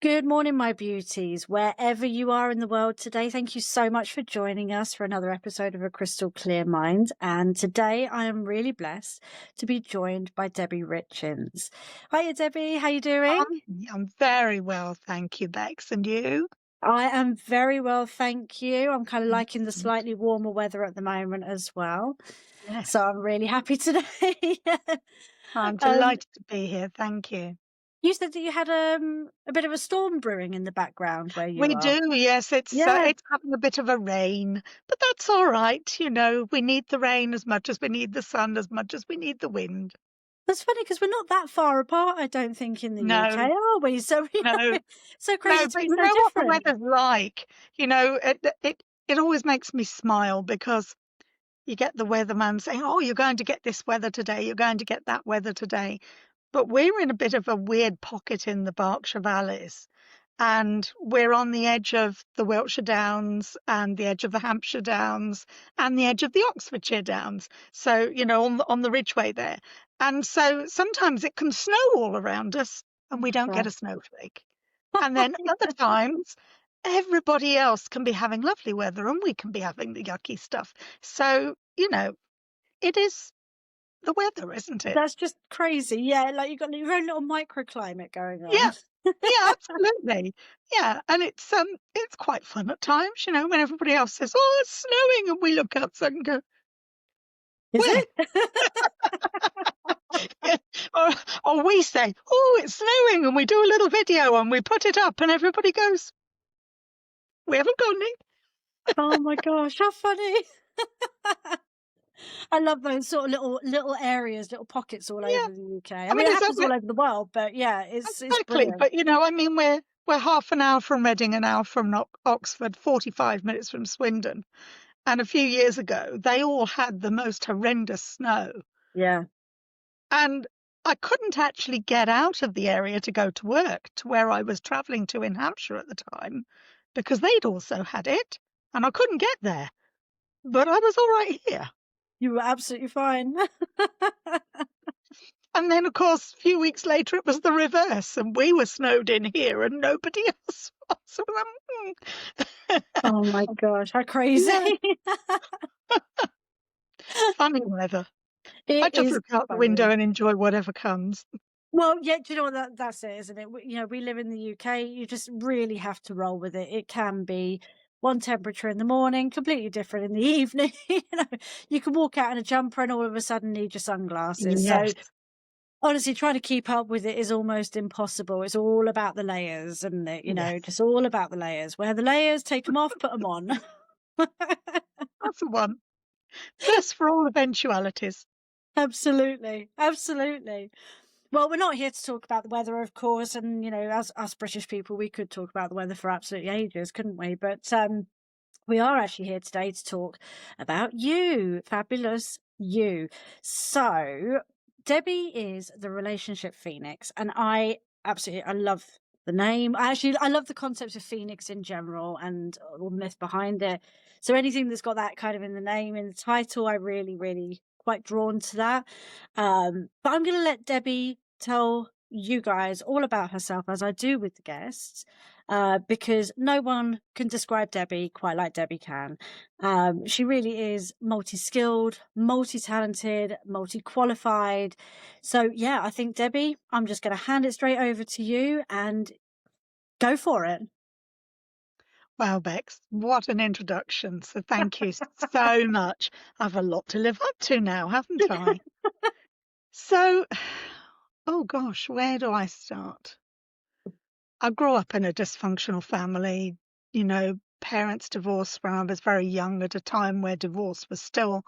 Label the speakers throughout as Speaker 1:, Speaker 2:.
Speaker 1: Good morning, my beauties, wherever you are in the world today. Thank you so much for joining us for another episode of A Crystal Clear Mind. And today I am really blessed to be joined by Debi Richens. Hiya, Debbie. How you doing?
Speaker 2: I'm very well, thank you, Bex. And you?
Speaker 1: I am very well, thank you. I'm kind of liking the
Speaker 2: Excellent.
Speaker 1: slightly warmer weather at the moment as well. So
Speaker 2: Yes,
Speaker 1: I'm really happy today.
Speaker 2: I'm
Speaker 1: um,
Speaker 2: delighted to be here. Thank you.
Speaker 1: you said that you had a bit of a storm brewing in the background where you
Speaker 2: We
Speaker 1: are.
Speaker 2: do, yes.
Speaker 1: Yeah.
Speaker 2: It's having a bit of a rain, but that's all right. We need the rain as much as we need the sun, as much as we need the wind.
Speaker 1: That's funny because 'cause we're not that far apart, I don't think, in the UK,
Speaker 2: No,
Speaker 1: are we? So,
Speaker 2: no,
Speaker 1: so crazy
Speaker 2: no.
Speaker 1: to
Speaker 2: But
Speaker 1: be
Speaker 2: you
Speaker 1: so
Speaker 2: know what the
Speaker 1: different.
Speaker 2: weather's like. It always makes me smile because you get the weatherman saying, "Oh, you're going to get this weather today. You're going to get that weather today." But we're in a bit of a weird pocket in the Berkshire Valleys, and we're on the edge of the Wiltshire Downs and the edge of the Hampshire Downs and the edge of the Oxfordshire Downs. So, on the ridgeway there. And so sometimes it can snow all around us and we don't get
Speaker 1: Yeah.
Speaker 2: a snowflake. And then other times, everybody else can be having lovely weather and we can be having the yucky stuff. So, it is the weather, isn't it?
Speaker 1: That's just crazy. Yeah, like you've got your own little microclimate going
Speaker 2: Yeah.
Speaker 1: on.
Speaker 2: Yeah, absolutely. Yeah, and it's quite fun at times, when everybody else says, "Oh, it's snowing," and we look outside and go,
Speaker 1: Is
Speaker 2: "Where?"
Speaker 1: it?
Speaker 2: Or or we say, "Oh, it's snowing," and we do a little video and we put it up and everybody goes, "We haven't got any."
Speaker 1: Oh my gosh, how funny. I love those sort of little areas, little pockets all
Speaker 2: Yeah.
Speaker 1: over the UK. I
Speaker 2: I
Speaker 1: mean,
Speaker 2: mean,
Speaker 1: it
Speaker 2: is that
Speaker 1: happens all over the world, but yeah, it's
Speaker 2: exactly,
Speaker 1: brilliant.
Speaker 2: but, I mean, we're half an hour from Reading, an hour from Oxford, 45 minutes from Swindon, and a few years ago, they all had the most horrendous snow.
Speaker 1: Yeah.
Speaker 2: And I couldn't actually get out of the area to go to work to where I was travelling to in Hampshire at the time because they'd also had it and I couldn't get there. But I was all right here.
Speaker 1: You were absolutely fine.
Speaker 2: And then, of course, a few weeks later, it was the reverse and we were snowed in here and nobody else was. So
Speaker 1: Oh my gosh, how crazy.
Speaker 2: yeah, funny weather. I
Speaker 1: It
Speaker 2: just
Speaker 1: is
Speaker 2: look out the window
Speaker 1: funny.
Speaker 2: and enjoy whatever comes.
Speaker 1: Well, yeah, do you know what that's it, isn't it? We live in the UK. You just really have to roll with it. It can be one temperature in the morning, completely different in the evening. You can walk out in a jumper and all of a sudden need your sunglasses. So
Speaker 2: Yes,
Speaker 1: honestly, trying to keep up with it is almost impossible. It's all about the layers, isn't it?
Speaker 2: yes,
Speaker 1: Just all about the layers. Wear the layers, take them off, put them on.
Speaker 2: that's the one. Dress for all eventualities.
Speaker 1: Absolutely, absolutely. Well, we're not here to talk about the weather, of course, and as us British people, we could talk about the weather for absolutely ages, couldn't we? But we are actually here today to talk about you, fabulous you. So, Debbie is the relationship phoenix, and I love the name. I love the concept of phoenix in general and all the myth behind it. So anything that's got that kind of in the name, in the title, I really, really quite drawn to that. But I'm going to let Debbie tell you guys all about herself as I do with the guests, because no one can describe Debbie quite like Debbie can. She really is multi-skilled, multi-talented, multi-qualified. So yeah, I think Debbie, I'm just going to hand it straight over to you and go for it.
Speaker 2: Wow, Bex, what an introduction. So thank you so much. I've a lot to live up to now, haven't I? So, oh gosh, where do I start? I grew up in a dysfunctional family, parents divorced when I was very young at a time where divorce was still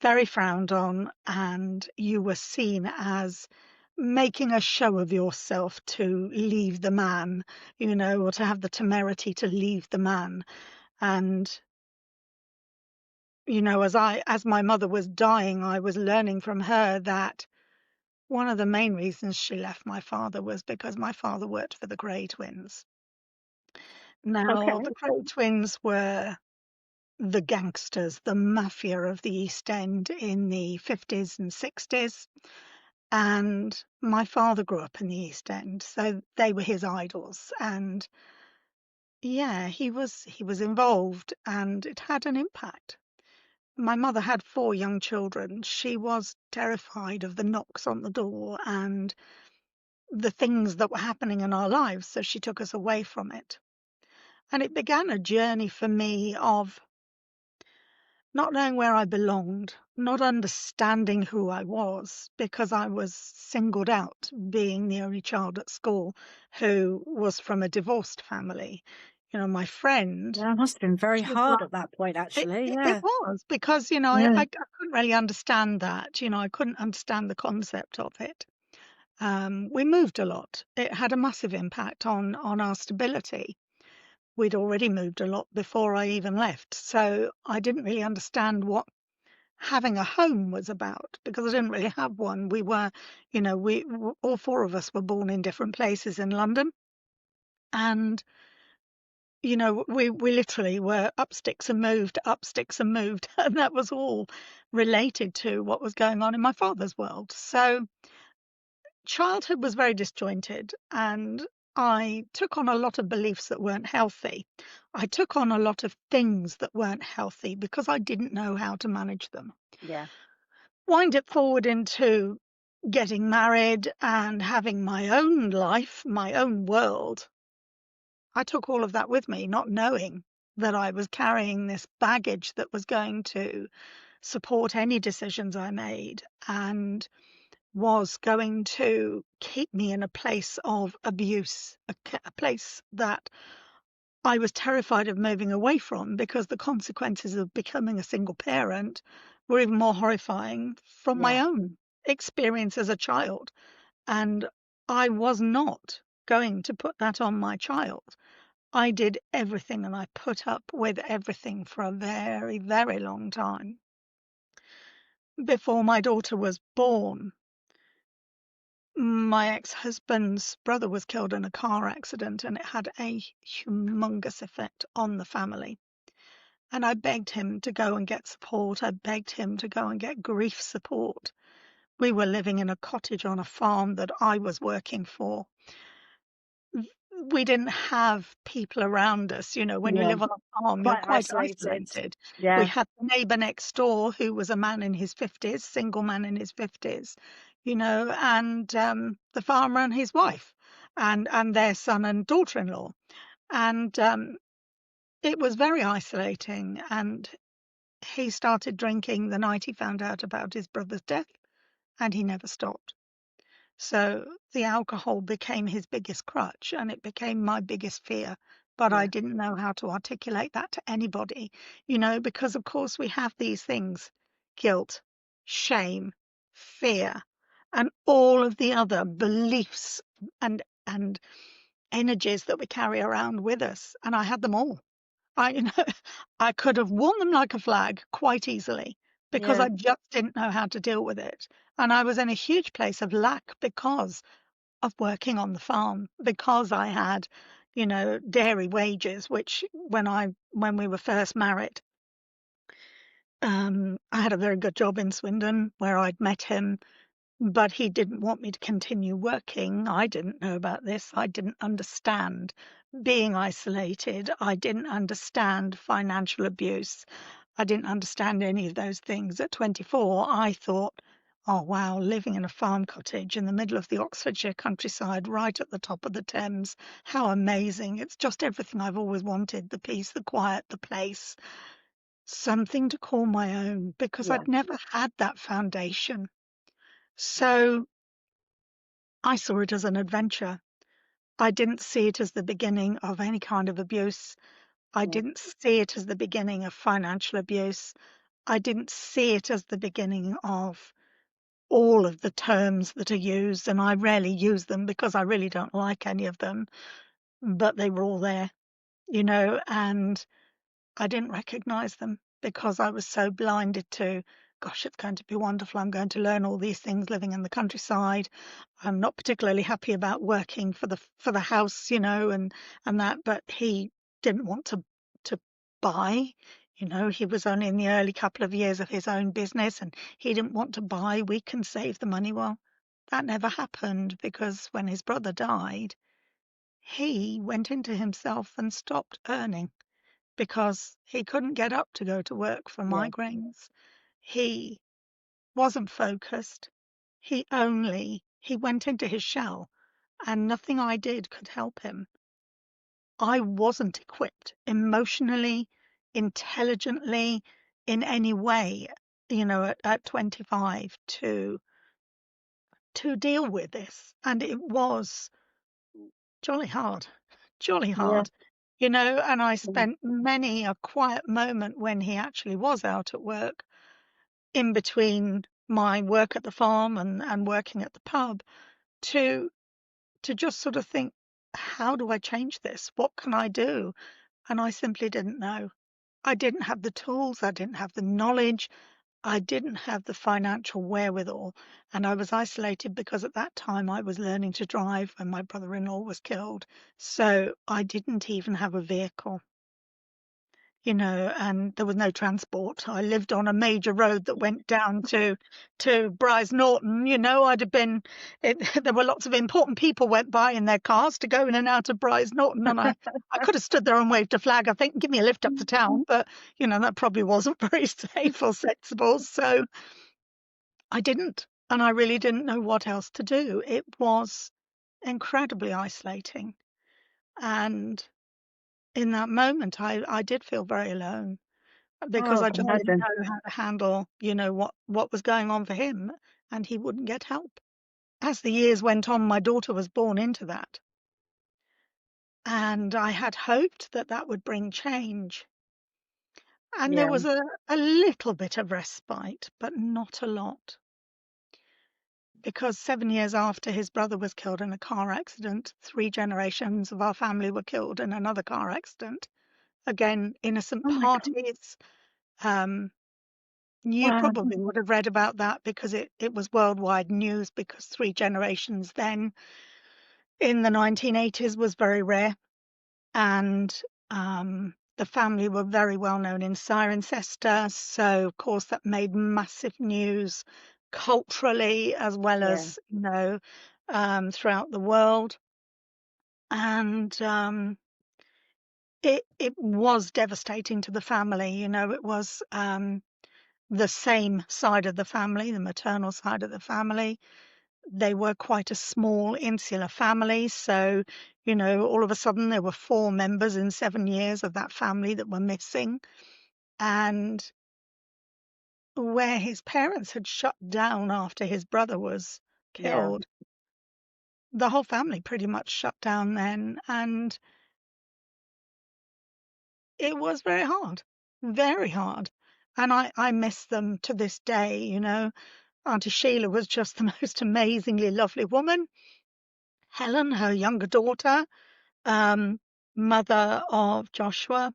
Speaker 2: very frowned on and you were seen as making a show of yourself to leave the man, or to have the temerity to leave the man. And as my mother was dying, I was learning from her that one of the main reasons she left my father was because my father worked for the Grey Twins. Now,
Speaker 1: Okay.
Speaker 2: the Grey Twins were the gangsters, the mafia of the East End in the 50s and 60s. And my father grew up in the East End, so they were his idols. And yeah, he was involved, and it had an impact. My mother had 4 young children. She was terrified of the knocks on the door and the things that were happening in our lives, so she took us away from it. And it began a journey for me of not knowing where I belonged, not understanding who I was, because I was singled out, being the only child at school who was from a divorced family. My friend,
Speaker 1: Yeah, it must have been very
Speaker 2: she was
Speaker 1: hard
Speaker 2: like,
Speaker 1: at that point,
Speaker 2: it,
Speaker 1: actually.
Speaker 2: it, it
Speaker 1: Yeah.
Speaker 2: was because,
Speaker 1: Yeah.
Speaker 2: I couldn't really understand that. I couldn't understand the concept of it. We moved a lot. It had a massive impact on our stability. We'd already moved a lot before I even left, so I didn't really understand what having a home was about because I didn't really have one. We were, all 4 of us were born in different places in London, and we literally were up sticks and moved, up sticks and moved, and that was all related to what was going on in my father's world. So childhood was very disjointed, and I took on a lot of beliefs that weren't healthy. I took on a lot of things that weren't healthy because I didn't know how to manage them.
Speaker 1: Yeah.
Speaker 2: Wind it forward into getting married and having my own life, my own world. I took all of that with me, not knowing that I was carrying this baggage that was going to support any decisions I made and was going to keep me in a place of abuse, a place that I was terrified of moving away from because the consequences of becoming a single parent were even more horrifying from my
Speaker 1: Yeah.
Speaker 2: own experience as a child. And I was not going to put that on my child. I did everything and I put up with everything for a very, very long time. Before my daughter was born, my ex-husband's brother was killed in a car accident and it had a humongous effect on the family. And I begged him to go and get support. I begged him to go and get grief support. We were living in a cottage on a farm that I was working for. We didn't have people around us. When you
Speaker 1: Yeah.
Speaker 2: live on a farm, you're
Speaker 1: Quite
Speaker 2: quite
Speaker 1: isolated.
Speaker 2: isolated. We
Speaker 1: Yeah.
Speaker 2: had the neighbor next door who was a man in his 50s, single man in his 50s, and the farmer and his wife and their son and daughter-in-law. And it was very isolating. And he started drinking the night he found out about his brother's death, and he never stopped. So the alcohol became his biggest crutch and it became my biggest fear. But I
Speaker 1: Yeah.
Speaker 2: didn't know how to articulate that to anybody, because of course we have these things: guilt, shame, fear, and all of the other beliefs and energies that we carry around with us. And I had them all. I, you know, I could have worn them like a flag quite easily because
Speaker 1: Yeah.
Speaker 2: I just didn't know how to deal with it. And I was in a huge place of lack because of working on the farm, because I had, dairy wages, which when we were first married, I had a very good job in Swindon where I'd met him, but he didn't want me to continue working. I didn't know about this. I didn't understand being isolated. I didn't understand financial abuse. I didn't understand any of those things. At 24, I thought, oh, wow, living in a farm cottage in the middle of the Oxfordshire countryside, right at the top of the Thames. How amazing. It's just everything I've always wanted: the peace, the quiet, the place, something to call my own, because
Speaker 1: Yeah.
Speaker 2: I'd never had that foundation. So I saw it as an adventure. I didn't see it as the beginning of any kind of abuse. I
Speaker 1: Yeah.
Speaker 2: didn't see it as the beginning of financial abuse. I didn't see it as the beginning of all of the terms that are used, and I rarely use them because I really don't like any of them, but they were all there, and I didn't recognize them because I was so blinded to, gosh, it's going to be wonderful. I'm going to learn all these things living in the countryside. I'm not particularly happy about working for the house, and that, but he didn't want to buy. He was only in the early couple of years of his own business and he didn't want to buy. We can save the money. Well, that never happened because when his brother died, he went into himself and stopped earning because he couldn't get up to go to work for
Speaker 1: Yeah.
Speaker 2: migraines. He wasn't focused. He went into his shell, and nothing I did could help him. I wasn't equipped emotionally, intelligently, in any way, at 25 to deal with this. And it was jolly hard, jolly
Speaker 1: Yeah.
Speaker 2: hard, and I
Speaker 1: Mm.
Speaker 2: spent many a quiet moment when he actually was out at work, in between my work at the farm and working at the pub, to just sort of think, how do I change this? What can I do? And I simply didn't know. I didn't have the tools, I didn't have the knowledge, I didn't have the financial wherewithal, and I was isolated because at that time I was learning to drive when my brother-in-law was killed. So I didn't even have a vehicle, and there was no transport. I lived on a major road that went down to Brize Norton. I'd have been there were lots of important people went by in their cars to go in and out of Brize Norton, and I could have stood there and waved a flag, I think, give me a lift up to town, but that probably wasn't very safe or sensible. So I didn't, and I really didn't know what else to do. It was incredibly isolating, and in that moment I did feel very alone because
Speaker 1: Oh, I
Speaker 2: I
Speaker 1: can
Speaker 2: just didn't
Speaker 1: imagine.
Speaker 2: know how to handle, what was going on for him, and he wouldn't get help. As the years went on, my daughter was born into that, and I had hoped that that would bring change. And there
Speaker 1: Yeah.
Speaker 2: was a little bit of respite, but not a lot. Because 7 years after his brother was killed in a car accident, 3 generations of our family were killed in another car accident. Again, innocent
Speaker 1: Oh my God.
Speaker 2: parties. Um, you
Speaker 1: Wow.
Speaker 2: probably would have read about that because it was worldwide news, because 3 generations then in the 1980s was very rare. And the family were very well known in Cirencester. So, of course, that made massive news culturally as well
Speaker 1: Yeah.
Speaker 2: as, throughout the world. And it was devastating to the family. It was the same side of the family, the maternal side of the family. They were quite a small insular family. So, all of a sudden there were 4 members in 7 years of that family that were missing. And where his parents had shut down after his brother was
Speaker 1: Yeah.
Speaker 2: killed, the whole family pretty much shut down then. And it was very hard, very hard. And I miss them to this day. Auntie Sheila was just the most amazingly lovely woman. Helen, her younger daughter, um, mother of Joshua,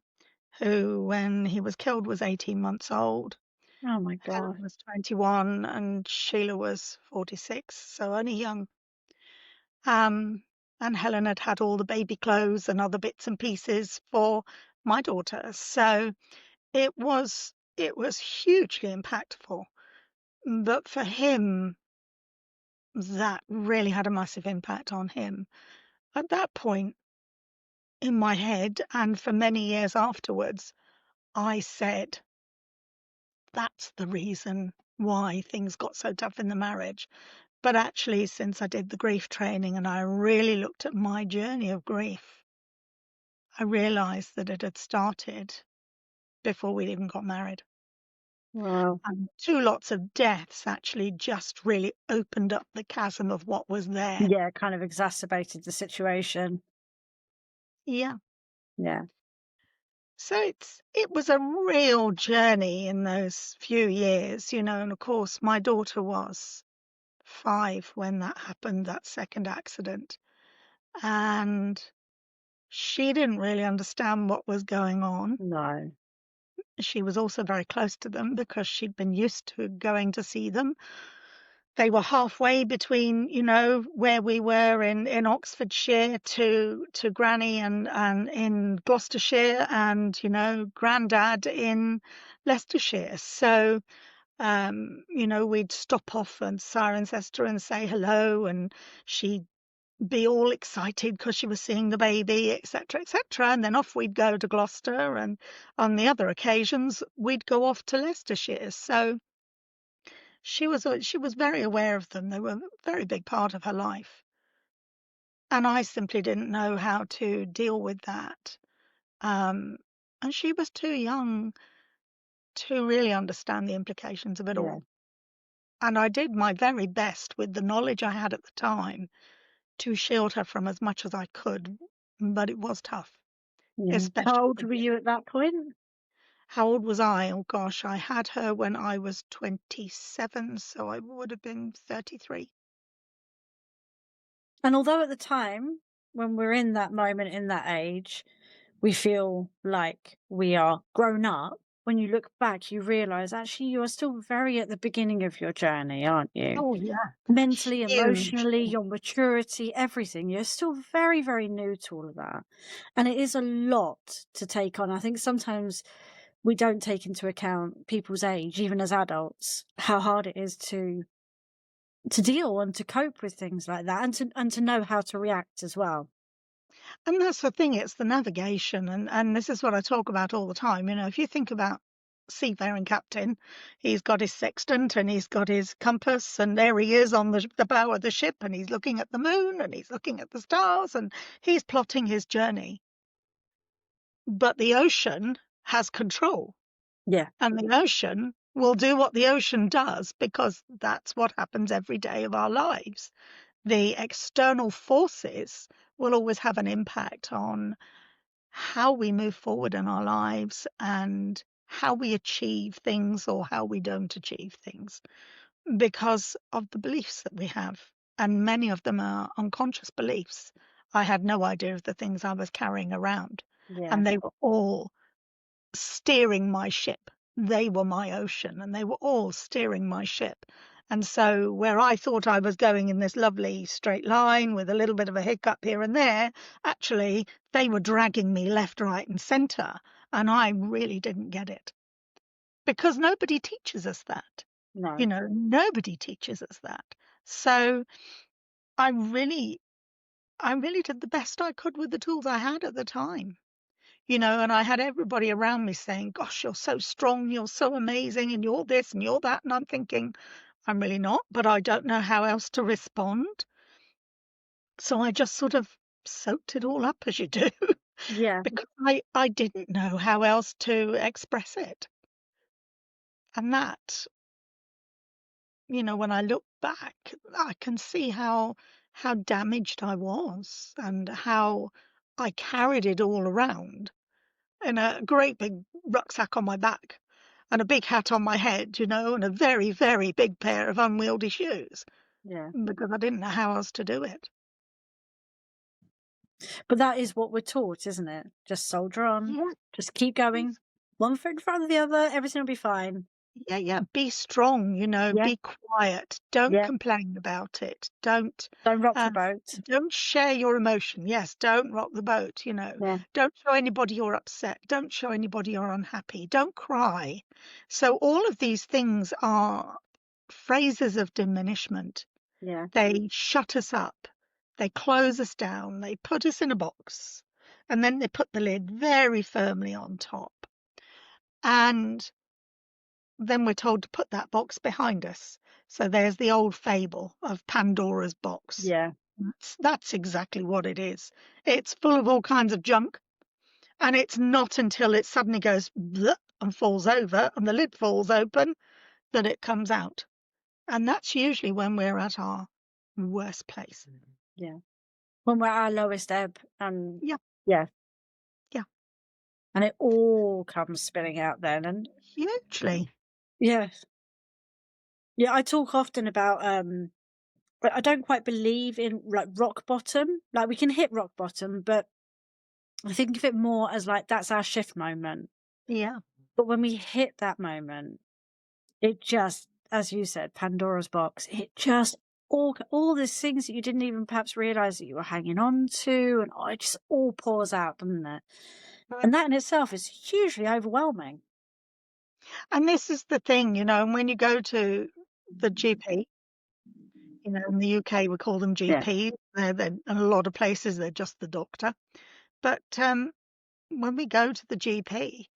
Speaker 2: who, when he was killed, was 18 months old.
Speaker 1: Oh my
Speaker 2: Helen
Speaker 1: God.
Speaker 2: was 21 and Sheila was 46, so only young. Um, and Helen had had all the baby clothes and other bits and pieces for my daughter. So it was hugely impactful. But for him, that really had a massive impact on him. At that point in my head, and for many years afterwards, I said, that's the reason why things got so tough in the marriage. But actually, since I did the grief training and I really looked at my journey of grief, I realized that it had started before we even got married.
Speaker 1: Wow.
Speaker 2: And 2 lots of deaths actually just really opened up the chasm of what was there.
Speaker 1: Yeah, kind of exacerbated the situation.
Speaker 2: Yeah.
Speaker 1: Yeah.
Speaker 2: So it was a real journey in those few years, and of course my daughter was 5 when that happened, that second accident. And she didn't really understand what was going on.
Speaker 1: No.
Speaker 2: She was also very close to them because she'd been used to going to see them. They were halfway between, where we were in Oxfordshire to Granny and in Gloucestershire and, Grandad in Leicestershire. So We'd stop off at Cirencester and say hello, and she'd be all excited because she was seeing the baby, etc., etc. And then off we'd go to Gloucester, and on the other occasions we'd go off to Leicestershire. So she was very aware of them. They were a very big part of her life, and I simply didn't know how to deal with that. Um, and she was too young to really understand the implications of it
Speaker 1: Yeah.
Speaker 2: all. And I did my very best with the knowledge I had at the time to shield her from as much as I could, but it was tough,
Speaker 1: Yeah. How
Speaker 2: especially
Speaker 1: old
Speaker 2: the
Speaker 1: were
Speaker 2: bit.
Speaker 1: you at that point?
Speaker 2: How old was I? Oh gosh, I had her when I was 27, so I would have been 33.
Speaker 1: And although at the time, when we're in that moment, in that age, we feel like we are grown up, when you look back, you realize actually you are still very at the beginning of your journey, aren't you?
Speaker 2: Oh yeah,
Speaker 1: Mentally, emotionally,
Speaker 2: hugely.
Speaker 1: your maturity, everything. You're still very, very new to all of that. And it is a lot to take on. I think sometimes we don't take into account people's age, even as adults, how hard it is to deal and to cope with things like that, and to know how to react as well.
Speaker 2: And that's the thing, it's the navigation, and this is what I talk about all the time. If you think about seafaring captain, he's got his sextant and he's got his compass, and there he is on the bow of the ship, and he's looking at the moon and he's looking at the stars, and he's plotting his journey. But the ocean has control,
Speaker 1: Yeah,
Speaker 2: and the ocean will do what the ocean does because that's what happens every day of our lives. The external forces will always have an impact on how we move forward in our lives and how we achieve things or how we don't achieve things because of the beliefs that we have. And many of them are unconscious beliefs. I had no idea of the things I was carrying around,
Speaker 1: yeah,
Speaker 2: and they were all steering my ship. They were my ocean, and they were all steering my ship. And so, where I thought I was going in this lovely straight line with a little bit of a hiccup here and there, actually, they were dragging me left, right, and center. And I really didn't get it because nobody teaches us that.
Speaker 1: no,
Speaker 2: Nobody teaches us that. So, I really, I really did the best I could with the tools I had at the time. And I had everybody around me saying, "Gosh, you're so strong, you're so amazing, and you're this and you're that." And I'm thinking, I'm really not, but I don't know how else to respond. So I just sort of soaked it all up as you do,
Speaker 1: yeah,
Speaker 2: because I didn't know how else to express it. And that, when I look back, I can see how damaged I was and how I carried it all around in a great big rucksack on my back and a big hat on my head, and a very, very big pair of unwieldy shoes
Speaker 1: yeah.
Speaker 2: because I didn't know how else to do it.
Speaker 1: But that is what we're taught, isn't it? Just soldier on,
Speaker 2: Yeah.
Speaker 1: just keep going, one foot in front of the other, everything will be fine.
Speaker 2: Yeah, yeah. Be strong,
Speaker 1: Yeah,
Speaker 2: be quiet. Don't
Speaker 1: yeah.
Speaker 2: complain about it. Don't
Speaker 1: Don't rock the
Speaker 2: uh,
Speaker 1: boat.
Speaker 2: don't share your emotion. Yes, don't rock the boat.
Speaker 1: Yeah,
Speaker 2: Don't show anybody you're upset. Don't show anybody you're unhappy. Don't cry. So all of these things are phrases of diminishment.
Speaker 1: yeah,
Speaker 2: They shut us up. They close us down. They put us in a box. And then they put the lid very firmly on top. And then we're told to put that box behind us. So there's the old fable of Pandora's box.
Speaker 1: yeah,
Speaker 2: That's exactly what it is. It's full of all kinds of junk, and it's not until it suddenly goes "Bleh," and falls over and the lid falls open that it comes out. And that's usually when we're at our worst place.
Speaker 1: yeah. When we're at our lowest ebb, and
Speaker 2: Yeah,
Speaker 1: yeah,
Speaker 2: yeah,
Speaker 1: and it all comes spilling out then. And
Speaker 2: hugely.
Speaker 1: yeah, yeah. I talk often about but I don't quite believe in like rock bottom. Like we can hit rock bottom, but I think of it more as like that's our shift moment.
Speaker 2: Yeah.
Speaker 1: But when we hit that moment, it just, as you said, Pandora's box, it just all these things that you didn't even perhaps realize that you were hanging on to, and it just all pours out, doesn't it? And that in itself is hugely overwhelming.
Speaker 2: And this is the thing, and when you go to the GP, in the UK we call them
Speaker 1: Yeah.
Speaker 2: GPs. In a lot of places they're just the doctor. But when we go to the GP,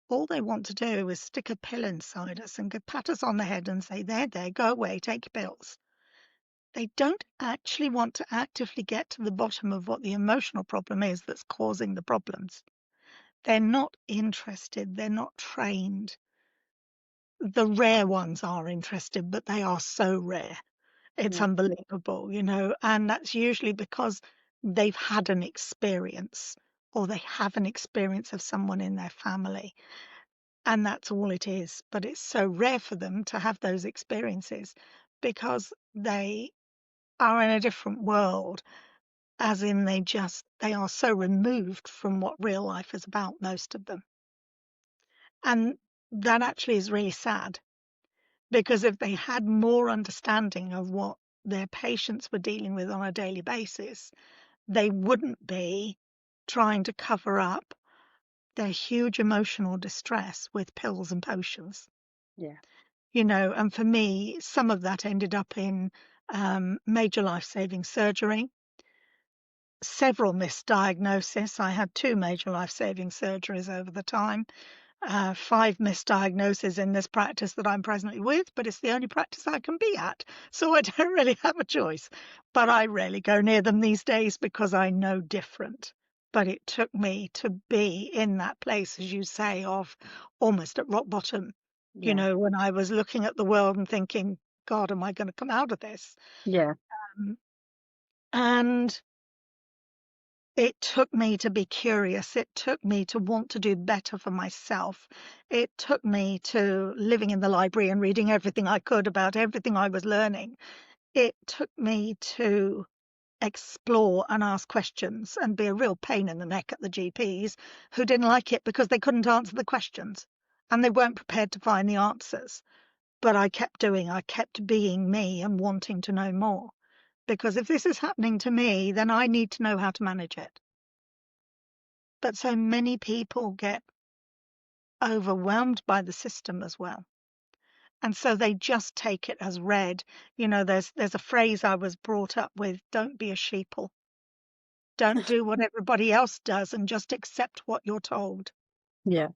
Speaker 2: all they want to do is stick a pill inside us and go pat us on the head and say, there, go away, take your pills. They don't actually want to actively get to the bottom of what the emotional problem is that's causing the problems. They're not interested, they're not trained. The rare ones are interested, but they are so rare. It's
Speaker 1: Yeah.
Speaker 2: unbelievable, and that's usually because they've had an experience or they have an experience of someone in their family. And that's all it is. But it's so rare for them to have those experiences because they are in a different world, as in they are so removed from what real life is about, most of them. And that actually is really sad because if they had more understanding of what their patients were dealing with on a daily basis, they wouldn't be trying to cover up their huge emotional distress with pills and potions.
Speaker 1: Yeah.
Speaker 2: And for me, some of that ended up in major life-saving surgery, several misdiagnoses. I had two major life-saving surgeries over the time, five misdiagnoses in this practice that I'm presently with, but it's the only practice I can be at. So I don't really have a choice. But I rarely go near them these days because I know different. But it took me to be in that place, as you say, of almost at rock bottom,
Speaker 1: Yeah.
Speaker 2: when I was looking at the world and thinking, God, am I going to come out of this?
Speaker 1: Yeah.
Speaker 2: Um, and it took me to be curious. It took me to want to do better for myself. It took me to living in the library and reading everything I could about everything I was learning. It took me to explore and ask questions and be a real pain in the neck at the GPs who didn't like it because they couldn't answer the questions and they weren't prepared to find the answers. But I kept being me and wanting to know more. Because if this is happening to me, then I need to know how to manage it. But so many people get overwhelmed by the system as well. And so they just take it as read. There's a phrase I was brought up with, don't be a sheeple. Don't do what everybody else does and just accept what you're told.
Speaker 1: Yeah.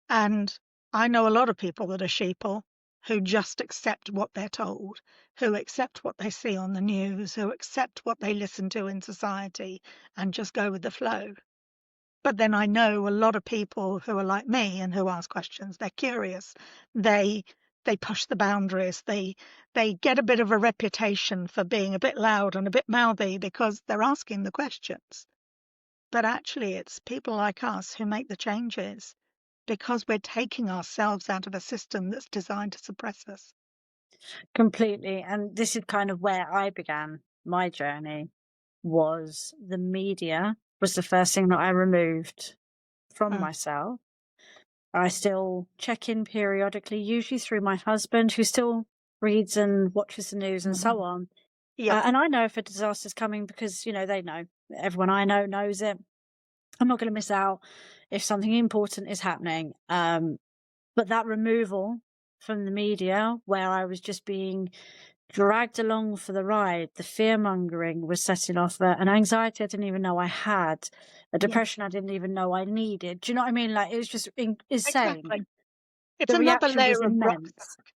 Speaker 2: And I know a lot of people that are sheeple who just accept what they're told, who accept what they see on the news, who accept what they listen to in society and just go with the flow. But then I know a lot of people who are like me and who ask questions. They're curious. They they push the boundaries. They get a bit of a reputation for being a bit loud and a bit mouthy because they're asking the questions. But actually it's people like us who make the changes because we're taking ourselves out of a system that's designed to suppress us.
Speaker 1: Completely. And this is kind of where I began my journey. Was the media was the first thing that I removed from
Speaker 2: Mm,
Speaker 1: myself. I still check in periodically, usually through my husband, who still reads and watches the news and
Speaker 2: mhm.
Speaker 1: so on.
Speaker 2: Yep.
Speaker 1: And I know if a disaster's coming because, they know. Everyone I know knows it. I'm not going to miss out if something important is happening. But that removal from the media, where I was just being dragged along for the ride, the fear mongering was setting off an anxiety I didn't even know I had, a
Speaker 2: Yeah,
Speaker 1: depression I didn't even know I needed. Do you know what I mean? Like, it was just insane.
Speaker 2: exactly. It's
Speaker 1: The
Speaker 2: another
Speaker 1: reaction was
Speaker 2: layer of
Speaker 1: immense.
Speaker 2: rucksack.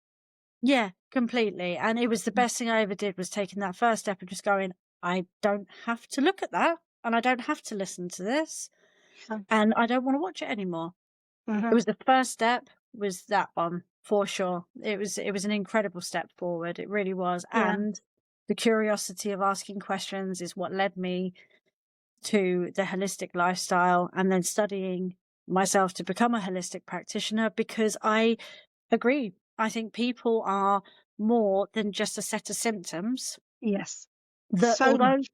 Speaker 1: Yeah, completely. And it was the best thing I ever did was taking that first step and just going, I don't have to look at that and I don't have to listen to this
Speaker 2: Yeah.
Speaker 1: and I don't want to watch it anymore. It
Speaker 2: Mhm.
Speaker 1: was the first step was that one for sure. It was an incredible step forward. It really was.
Speaker 2: Yeah.
Speaker 1: And the curiosity of asking questions is what led me to the holistic lifestyle and then studying myself to become a holistic practitioner because I agree. I think people are more than just a set of symptoms.
Speaker 2: Yes.
Speaker 1: That
Speaker 2: So
Speaker 1: although
Speaker 2: much.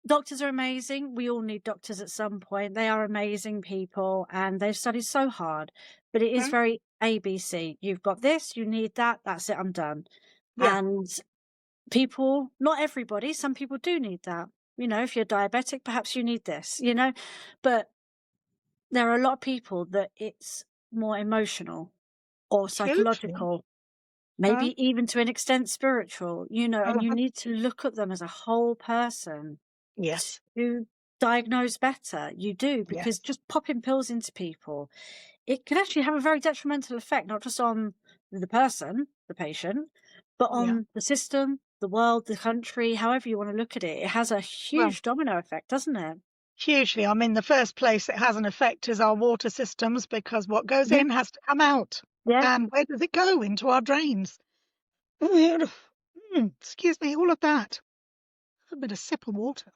Speaker 1: doctors are amazing, we all need doctors at some point. They are amazing people and they've studied so hard. But it is
Speaker 2: Mhm.
Speaker 1: very ABC. You've got this, you need that, that's it, I'm done.
Speaker 2: Yeah.
Speaker 1: And people, not everybody, some people do need that. If you're diabetic, perhaps you need this, but there are a lot of people that it's more emotional or
Speaker 2: Hugely.
Speaker 1: psychological,
Speaker 2: Mm,
Speaker 1: maybe even to an extent spiritual, and you
Speaker 2: mhm.
Speaker 1: need to look at them as a whole person
Speaker 2: Yes,
Speaker 1: to diagnose better. You do, because
Speaker 2: yes.
Speaker 1: just popping pills into people, it can actually have a very detrimental effect, not just on the person, the patient, but
Speaker 2: Yeah.
Speaker 1: on the system, the world, the country, however you want to look at it. It has a
Speaker 2: Well,
Speaker 1: huge domino effect, doesn't it?
Speaker 2: hugely. I mean, the first place it has an effect is our water systems because what goes
Speaker 1: Yeah,
Speaker 2: in has to come out.
Speaker 1: yeah.
Speaker 2: And where does it go? Into our drains. Excuse me, all of that. A bit of sip of water.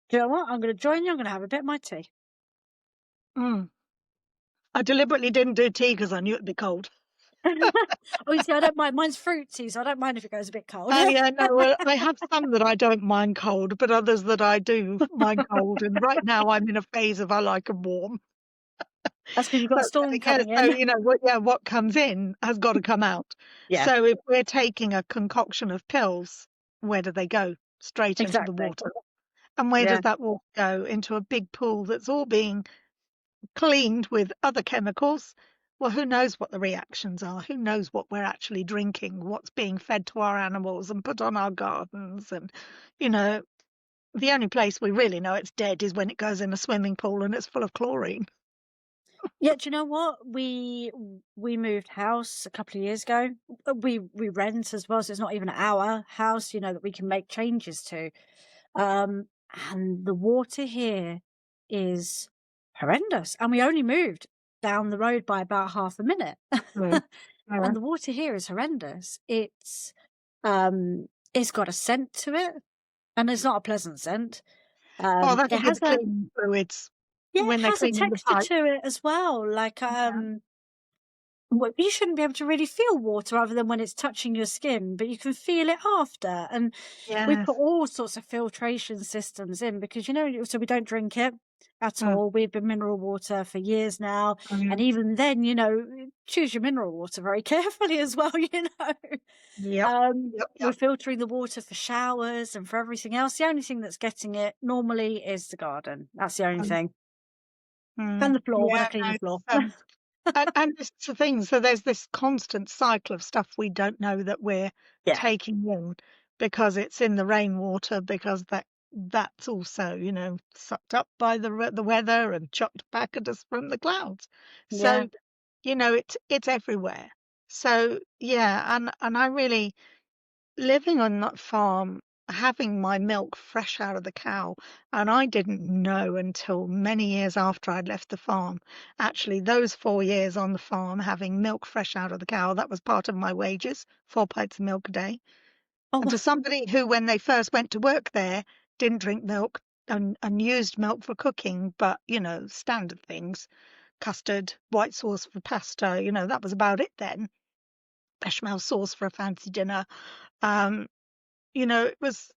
Speaker 1: Do you know what? I'm going to join you. I'm going to have a bit of my tea.
Speaker 2: Mm. I deliberately didn't do tea because I knew it'd be cold.
Speaker 1: Oh, you see, I don't mind. Mine's fruit tea, so I don't mind if it goes a bit cold.
Speaker 2: Oh yeah, no, well, I have some that I don't mind cold, but others that I do mind cold. And right now I'm in a phase of I like 'em warm.
Speaker 1: That's because you've got a
Speaker 2: But
Speaker 1: storm
Speaker 2: yeah,
Speaker 1: coming
Speaker 2: so
Speaker 1: in.
Speaker 2: what comes in has got to come out.
Speaker 1: Yeah,
Speaker 2: So if we're taking a concoction of pills, where do they go? Straight into the
Speaker 1: exactly.
Speaker 2: water. And where
Speaker 1: Yeah.
Speaker 2: does that water go? Into a big pool that's all being cleaned with other chemicals. Well, who knows what the reactions are? Who knows what we're actually drinking, what's being fed to our animals and put on our gardens? And, you know, the only place we really know it's dead is when it goes in a swimming pool and it's full of chlorine.
Speaker 1: Yeah, do you know what? We moved house a couple of years ago. We rent as well, so it's not even our house, that we can make changes to. Um, and the water here is horrendous. And we only moved down the road by about half a minute.
Speaker 2: Mm.
Speaker 1: And
Speaker 2: Mm.
Speaker 1: the water here is horrendous. It's got a scent to it, and it's not a pleasant scent.
Speaker 2: Well, that'll
Speaker 1: It
Speaker 2: be the
Speaker 1: has a
Speaker 2: cleaning fluids
Speaker 1: Yeah, it
Speaker 2: when they're
Speaker 1: has a
Speaker 2: cleaning the
Speaker 1: texture
Speaker 2: pipe.
Speaker 1: to it as well. Like
Speaker 2: Yeah.
Speaker 1: well, you shouldn't be able to really feel water other than when it's touching your skin, but you can feel it after. And we
Speaker 2: Yes.
Speaker 1: put all sorts of filtration systems in because, so we don't drink it at
Speaker 2: Mm.
Speaker 1: all. We've been mineral water for years now. And
Speaker 2: Mm.
Speaker 1: even then, choose your mineral water very carefully as well,
Speaker 2: Yep. Yep.
Speaker 1: We're
Speaker 2: Yep.
Speaker 1: filtering the water for showers and for everything else. The only thing that's getting it normally is the garden. That's the only
Speaker 2: Mm.
Speaker 1: thing. And
Speaker 2: Mm.
Speaker 1: the floor when I
Speaker 2: Yeah.
Speaker 1: clean
Speaker 2: No,
Speaker 1: the floor.
Speaker 2: and this is the thing. So there's this constant cycle of stuff we don't know that we're
Speaker 1: Yeah,
Speaker 2: taking in because it's in the rainwater because that's also sucked up by the weather and chucked back at us from the clouds.
Speaker 1: yeah.
Speaker 2: So it's everywhere. So yeah, and I really living on that farm, having my milk fresh out of the cow, and I didn't know until many years after I'd left the farm. Actually, those 4 years on the farm, having milk fresh out of the cow, that was part of my wages, 4 pints of milk a day. And
Speaker 1: Oh,
Speaker 2: to somebody who, when they first went to work there, didn't drink milk and used milk for cooking, but standard things, custard, white sauce for pasta, that was about it then. Bechamel sauce for a fancy dinner. Um, it was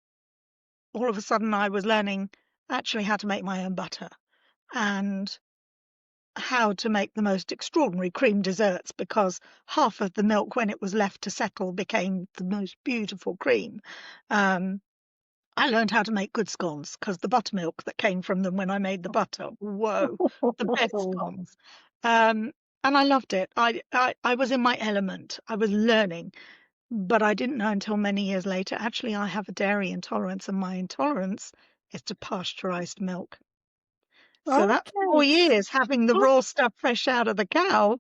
Speaker 2: all of a sudden I was learning actually how to make my own butter and how to make the most extraordinary cream desserts because half of the milk, when it was left to settle, became the most beautiful cream. Um, I learned how to make good scones because the buttermilk that came from them when I made the butter, whoa, the best scones. Um, and I loved it. I was in my element. I was learning. But I didn't know until many years later, actually, I have a dairy intolerance, and my intolerance is to pasteurized milk. So that
Speaker 1: okay.
Speaker 2: 4 years having the
Speaker 1: Oh,
Speaker 2: raw stuff fresh out of the cow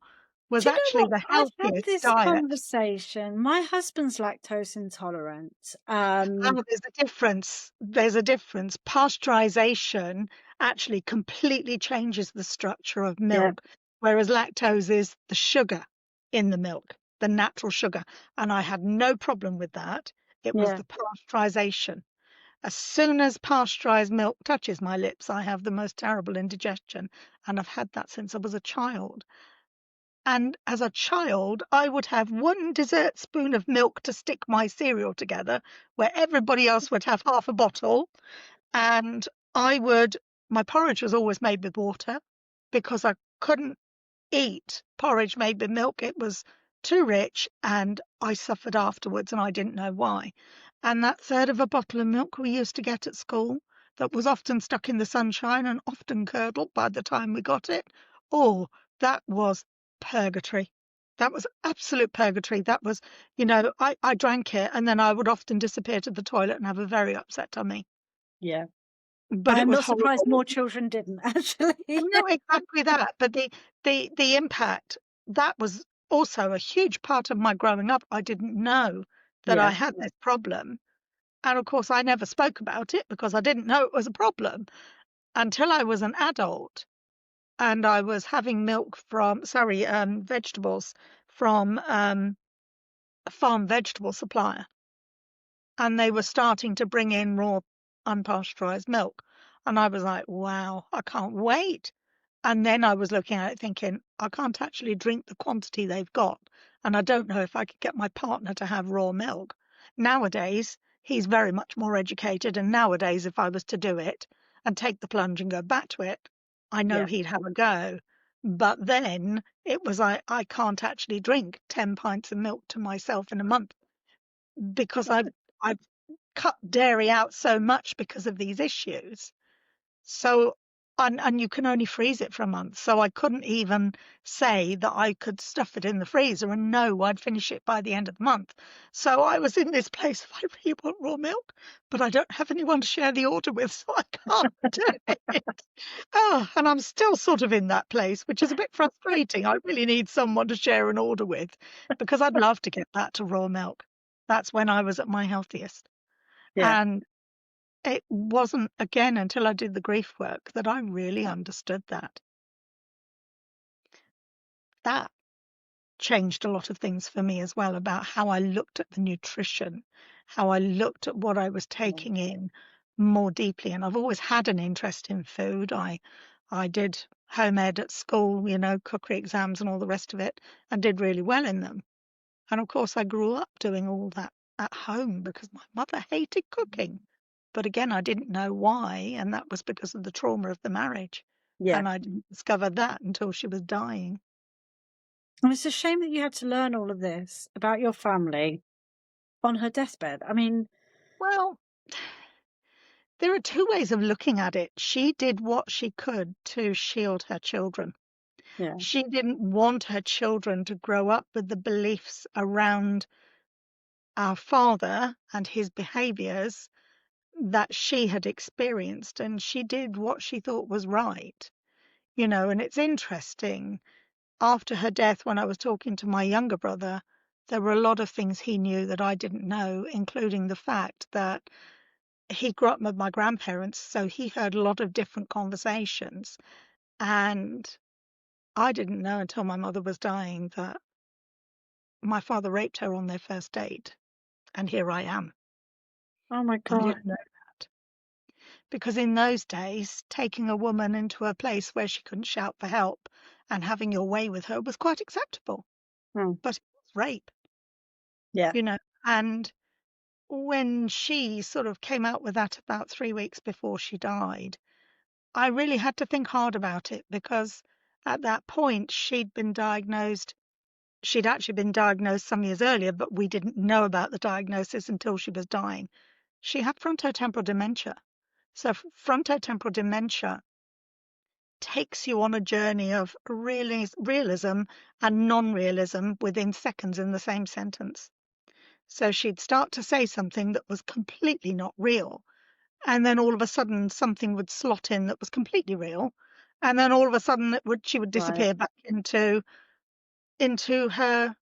Speaker 2: was
Speaker 1: do you know
Speaker 2: actually
Speaker 1: what?
Speaker 2: the
Speaker 1: I've had
Speaker 2: healthiest
Speaker 1: this
Speaker 2: diet.
Speaker 1: conversation. My husband's lactose intolerant.
Speaker 2: Oh, there's a difference. There's a difference. Pasteurization actually completely changes the structure of
Speaker 1: Yeah,
Speaker 2: milk, whereas lactose is the sugar in the milk, the natural sugar. And I had no problem with that. It was
Speaker 1: yeah.
Speaker 2: the pasteurization. As soon as pasteurized milk touches my lips, I have the most terrible indigestion, and I've had that since I was a child. And as a child, I would have one dessert spoon of milk to stick my cereal together, where everybody else would have half a bottle. And I would, my porridge was always made with water because I couldn't eat porridge made with milk. It was too rich and I suffered afterwards and I didn't know why. And that third of a bottle of milk we used to get at school that was often stuck in the sunshine and often curdled by the time we got it. Oh, that was purgatory. That was absolute purgatory. That was, I drank it and then I would often disappear to the toilet and have a very upset tummy.
Speaker 1: Yeah.
Speaker 2: But it
Speaker 1: I'm
Speaker 2: was
Speaker 1: not surprised
Speaker 2: horrible.
Speaker 1: more children didn't actually.
Speaker 2: No, exactly that. But the impact, that was also a huge part of my growing up. I didn't know that I
Speaker 1: Yeah,
Speaker 2: had this problem. And of course, I never spoke about it because I didn't know it was a problem until I was an adult and I was having vegetables from a farm vegetable supplier. And they were starting to bring in raw unpasteurized milk. And I was like, wow, I can't wait. And then I was looking at it thinking, I can't actually drink the quantity they've got. And I don't know if I could get my partner to have raw milk. Nowadays, he's very much more educated. And nowadays, if I was to do it and take the plunge and go back to it, I know
Speaker 1: yeah.
Speaker 2: he'd have a go. But then it was I can't actually drink 10 pints of milk to myself in a month because I've cut dairy out so much because of these issues. So, and you can only freeze it for a month. So I couldn't even say that I could stuff it in the freezer and know I'd finish it by the end of the month. So I was in this place of I really want raw milk, but I don't have anyone to share the order with, so I can't do it. Oh, and I'm still sort of in that place, which is a bit frustrating. I really need someone to share an order with because I'd love to get back to raw milk. That's when I was at my healthiest.
Speaker 1: Yeah.
Speaker 2: And it wasn't, again, until I did the grief work that I really understood that. That changed a lot of things for me as well about how I looked at the nutrition, how I looked at what I was
Speaker 1: Yeah.
Speaker 2: taking in more deeply. And I've always had an interest in food. I did home ed at school, cookery exams and all the rest of it, and did really well in them. And of course, I grew up doing all that at home because my mother hated cooking. But again, I didn't know why, and that was because of the trauma of the marriage.
Speaker 1: Yeah.
Speaker 2: And I didn't discover that until she was dying.
Speaker 1: And it's a shame that you had to learn all of this about your family on her deathbed. I mean,
Speaker 2: Well, there are two ways of looking at it. She did what she could to shield her children.
Speaker 1: yeah,
Speaker 2: She didn't want her children to grow up with the beliefs around our father and his behaviors that she had experienced, and she did what she thought was right. And it's interesting. After her death, when I was talking to my younger brother, there were a lot of things he knew that I didn't know, including the fact that he grew up with my grandparents, so he heard a lot of different conversations. And I didn't know until my mother was dying that my father raped her on their first date. And here I am.
Speaker 1: oh my
Speaker 2: I
Speaker 1: God.
Speaker 2: didn't know that. Because in those days, taking a woman into a place where she couldn't shout for help and having your way with her was quite acceptable.
Speaker 1: Mm,
Speaker 2: But it was rape,
Speaker 1: yeah,
Speaker 2: you know. And when she sort of came out with that about 3 weeks before she died, I really had to think hard about it because at that point she'd actually been diagnosed some years earlier, but we didn't know about the diagnosis until she was dying. She had frontotemporal dementia. So frontotemporal dementia takes you on a journey of realism and non-realism within seconds in the same sentence. So she'd start to say something that was completely not real. And then all of a sudden something would slot in that was completely real. And then all of a sudden she would
Speaker 1: right.
Speaker 2: disappear back into her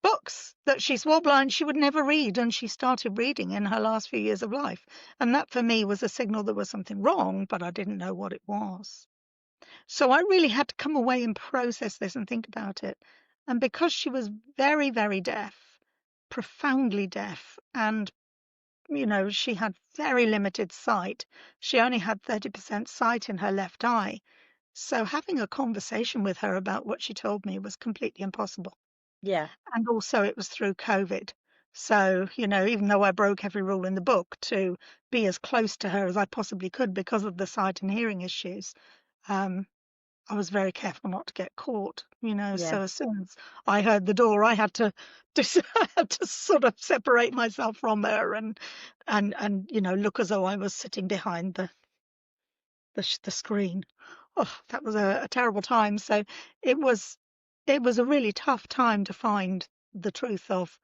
Speaker 2: books that she swore blind she would never read. And she started reading in her last few years of life. And that for me was a signal there was something wrong, but I didn't know what it was. So I really had to come away and process this and think about it. And because she was very, very deaf, profoundly deaf, and she had very limited sight. She only had 30% sight in her left eye. So having a conversation with her about what she told me was completely impossible.
Speaker 1: Yeah,
Speaker 2: And also it was through COVID. So, even though I broke every rule in the book to be as close to her as I possibly could because of the sight and hearing issues, um, I was very careful not to get caught,
Speaker 1: yeah,
Speaker 2: so as soon as I heard the door, I had to I had to sort of separate myself from her and look as though I was sitting behind the screen. Oh, that was a terrible time. So it was it was a really tough time to find the truth of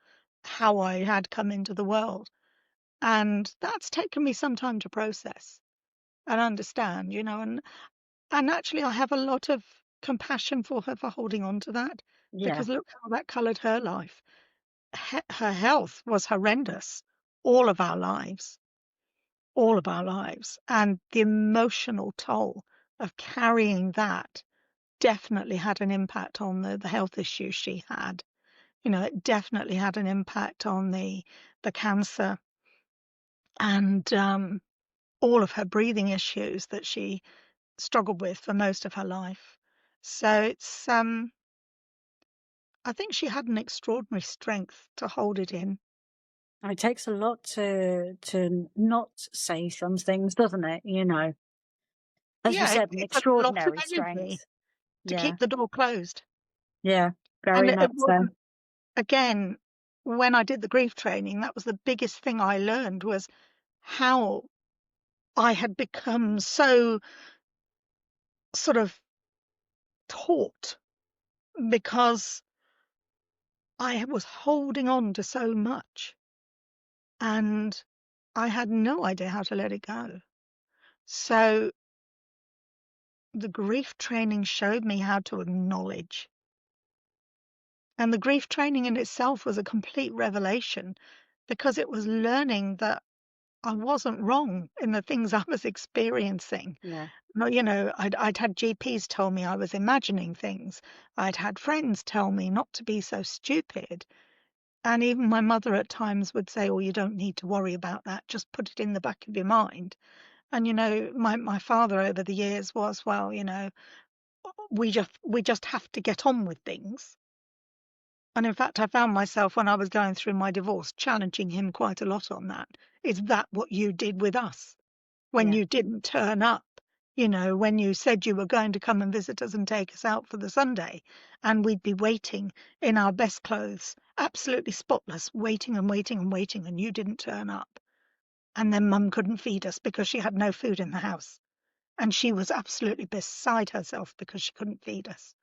Speaker 2: how I had come into the world. And that's taken me some time to process and understand, and actually I have a lot of compassion for her for holding on to that,
Speaker 1: Yeah,
Speaker 2: because look how that coloured her life. Her health was horrendous all of our lives, all of our lives. And the emotional toll of carrying that definitely had an impact on the health issues she had. It definitely had an impact on the cancer and all of her breathing issues that she struggled with for most of her life. So I think she had an extraordinary strength to hold it in.
Speaker 1: it takes a lot to not say some things, doesn't it? As you
Speaker 2: Yeah,
Speaker 1: said, an
Speaker 2: it's a lot of
Speaker 1: extraordinary
Speaker 2: energy
Speaker 1: strength.
Speaker 2: to
Speaker 1: Yeah,
Speaker 2: keep the door closed.
Speaker 1: yeah,
Speaker 2: And
Speaker 1: very
Speaker 2: it
Speaker 1: much so.
Speaker 2: wasn't, again, when I did the grief training, that was the biggest thing I learned, was how I had become so sort of taught, because I was holding on to so much and I had no idea how to let it go. So the grief training showed me how to acknowledge. And the grief training in itself was a complete revelation, because it was learning that I wasn't wrong in the things I was experiencing.
Speaker 1: Yeah,
Speaker 2: No, I'd had GPs tell me I was imagining things. I'd had friends tell me not to be so stupid. And even my mother at times would say, "Oh, you don't need to worry about that. Just put it in the back of your mind." And my father over the years was, "Well, we just have to get on with things." And in fact, I found myself, when I was going through my divorce, challenging him quite a lot on that. Is that what you did with us when
Speaker 1: yeah,
Speaker 2: you didn't turn up? When you said you were going to come and visit us and take us out for the Sunday, and we'd be waiting in our best clothes, absolutely spotless, waiting and waiting and waiting, and you didn't turn up. And then Mum couldn't feed us because she had no food in the house. And she was absolutely beside herself because she couldn't feed us.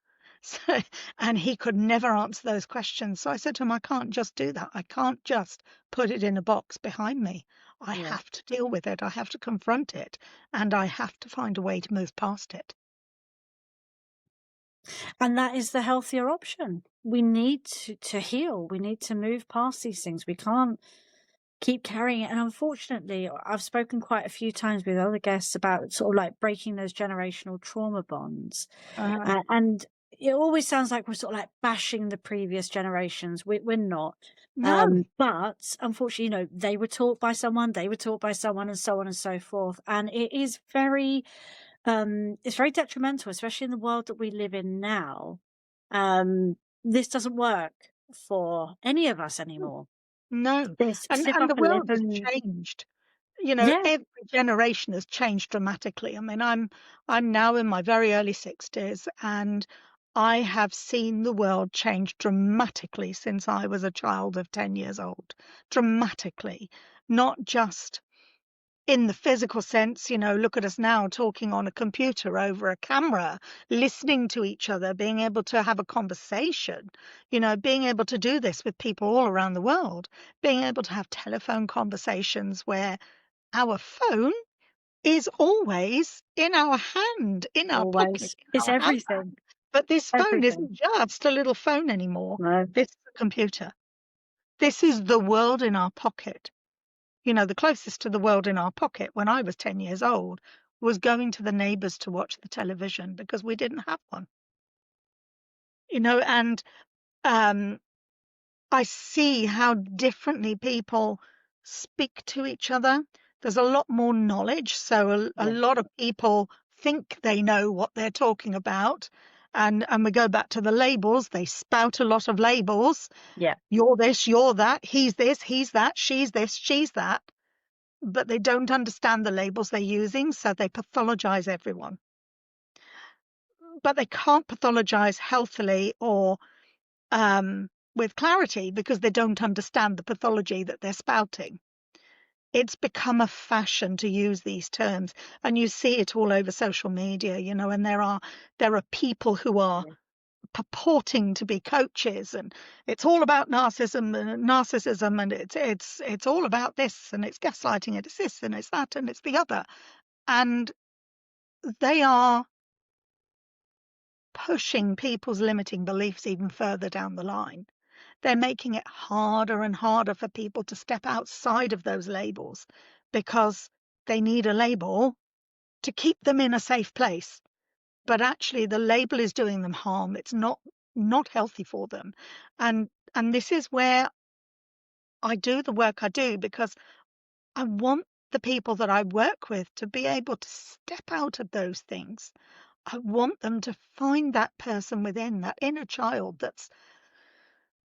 Speaker 2: So, and he could never answer those questions. So I said to him, I can't just do that. I can't just put it in a box behind me. I
Speaker 1: yeah.
Speaker 2: have to deal with it. I have to confront it. And I have to find a way to move past it.
Speaker 1: And that is the healthier option. We need to heal. We need to move past these things. We can't keep carrying it. And unfortunately, I've spoken quite a few times with other guests about sort of like breaking those generational trauma bonds.
Speaker 2: Uh,
Speaker 1: And it always sounds like we're sort of like bashing the previous generations. We're not.
Speaker 2: no,
Speaker 1: But unfortunately, they were taught by someone, they were taught by someone, and so on and so forth. And it's very detrimental, especially in the world that we live in now. This doesn't work for any of us anymore.
Speaker 2: no.
Speaker 1: This
Speaker 2: And
Speaker 1: slip
Speaker 2: the
Speaker 1: up a lip
Speaker 2: world has
Speaker 1: and
Speaker 2: changed.
Speaker 1: yeah,
Speaker 2: Every generation has changed dramatically. I mean, I'm now in my very early 60s, and I have seen the world change dramatically since I was a child of 10 years old. Dramatically. Not just in the physical sense, look at us now talking on a computer over a camera, listening to each other, being able to have a conversation, being able to do this with people all around the world, being able to have telephone conversations where our phone is always in our hand, in our pocket,
Speaker 1: always.
Speaker 2: in
Speaker 1: It's
Speaker 2: our handbag.
Speaker 1: everything.
Speaker 2: But this phone
Speaker 1: Everything.
Speaker 2: isn't just a little phone anymore.
Speaker 1: No.
Speaker 2: This is a computer. This is the world in our pocket. The closest to the world in our pocket when I was 10 years old was going to the neighbors to watch the television because we didn't have one. And um, I see how differently people speak to each other. There's a lot more knowledge. So a
Speaker 1: Yeah.
Speaker 2: lot of people think they know what they're talking about. And we go back to the labels. They spout a lot of labels.
Speaker 1: Yeah.
Speaker 2: You're this, you're that, he's this, he's that, she's this, she's that. But they don't understand the labels they're using. So they pathologize everyone. But they can't pathologize healthily or with clarity because they don't understand the pathology that they're spouting. It's become a fashion to use these terms, and you see it all over social media, and there are people who are
Speaker 1: Yeah.
Speaker 2: purporting to be coaches, and it's all about narcissism, and it's all about this, and it's gaslighting, and it's this, and it's that, and it's the other. And they are pushing people's limiting beliefs even further down the line. They're making it harder and harder for people to step outside of those labels because they need a label to keep them in a safe place. But actually the label is doing them harm. It's not healthy for them. And this is where I do the work I do, because I want the people that I work with to be able to step out of those things. I want them to find that person within, that inner child that's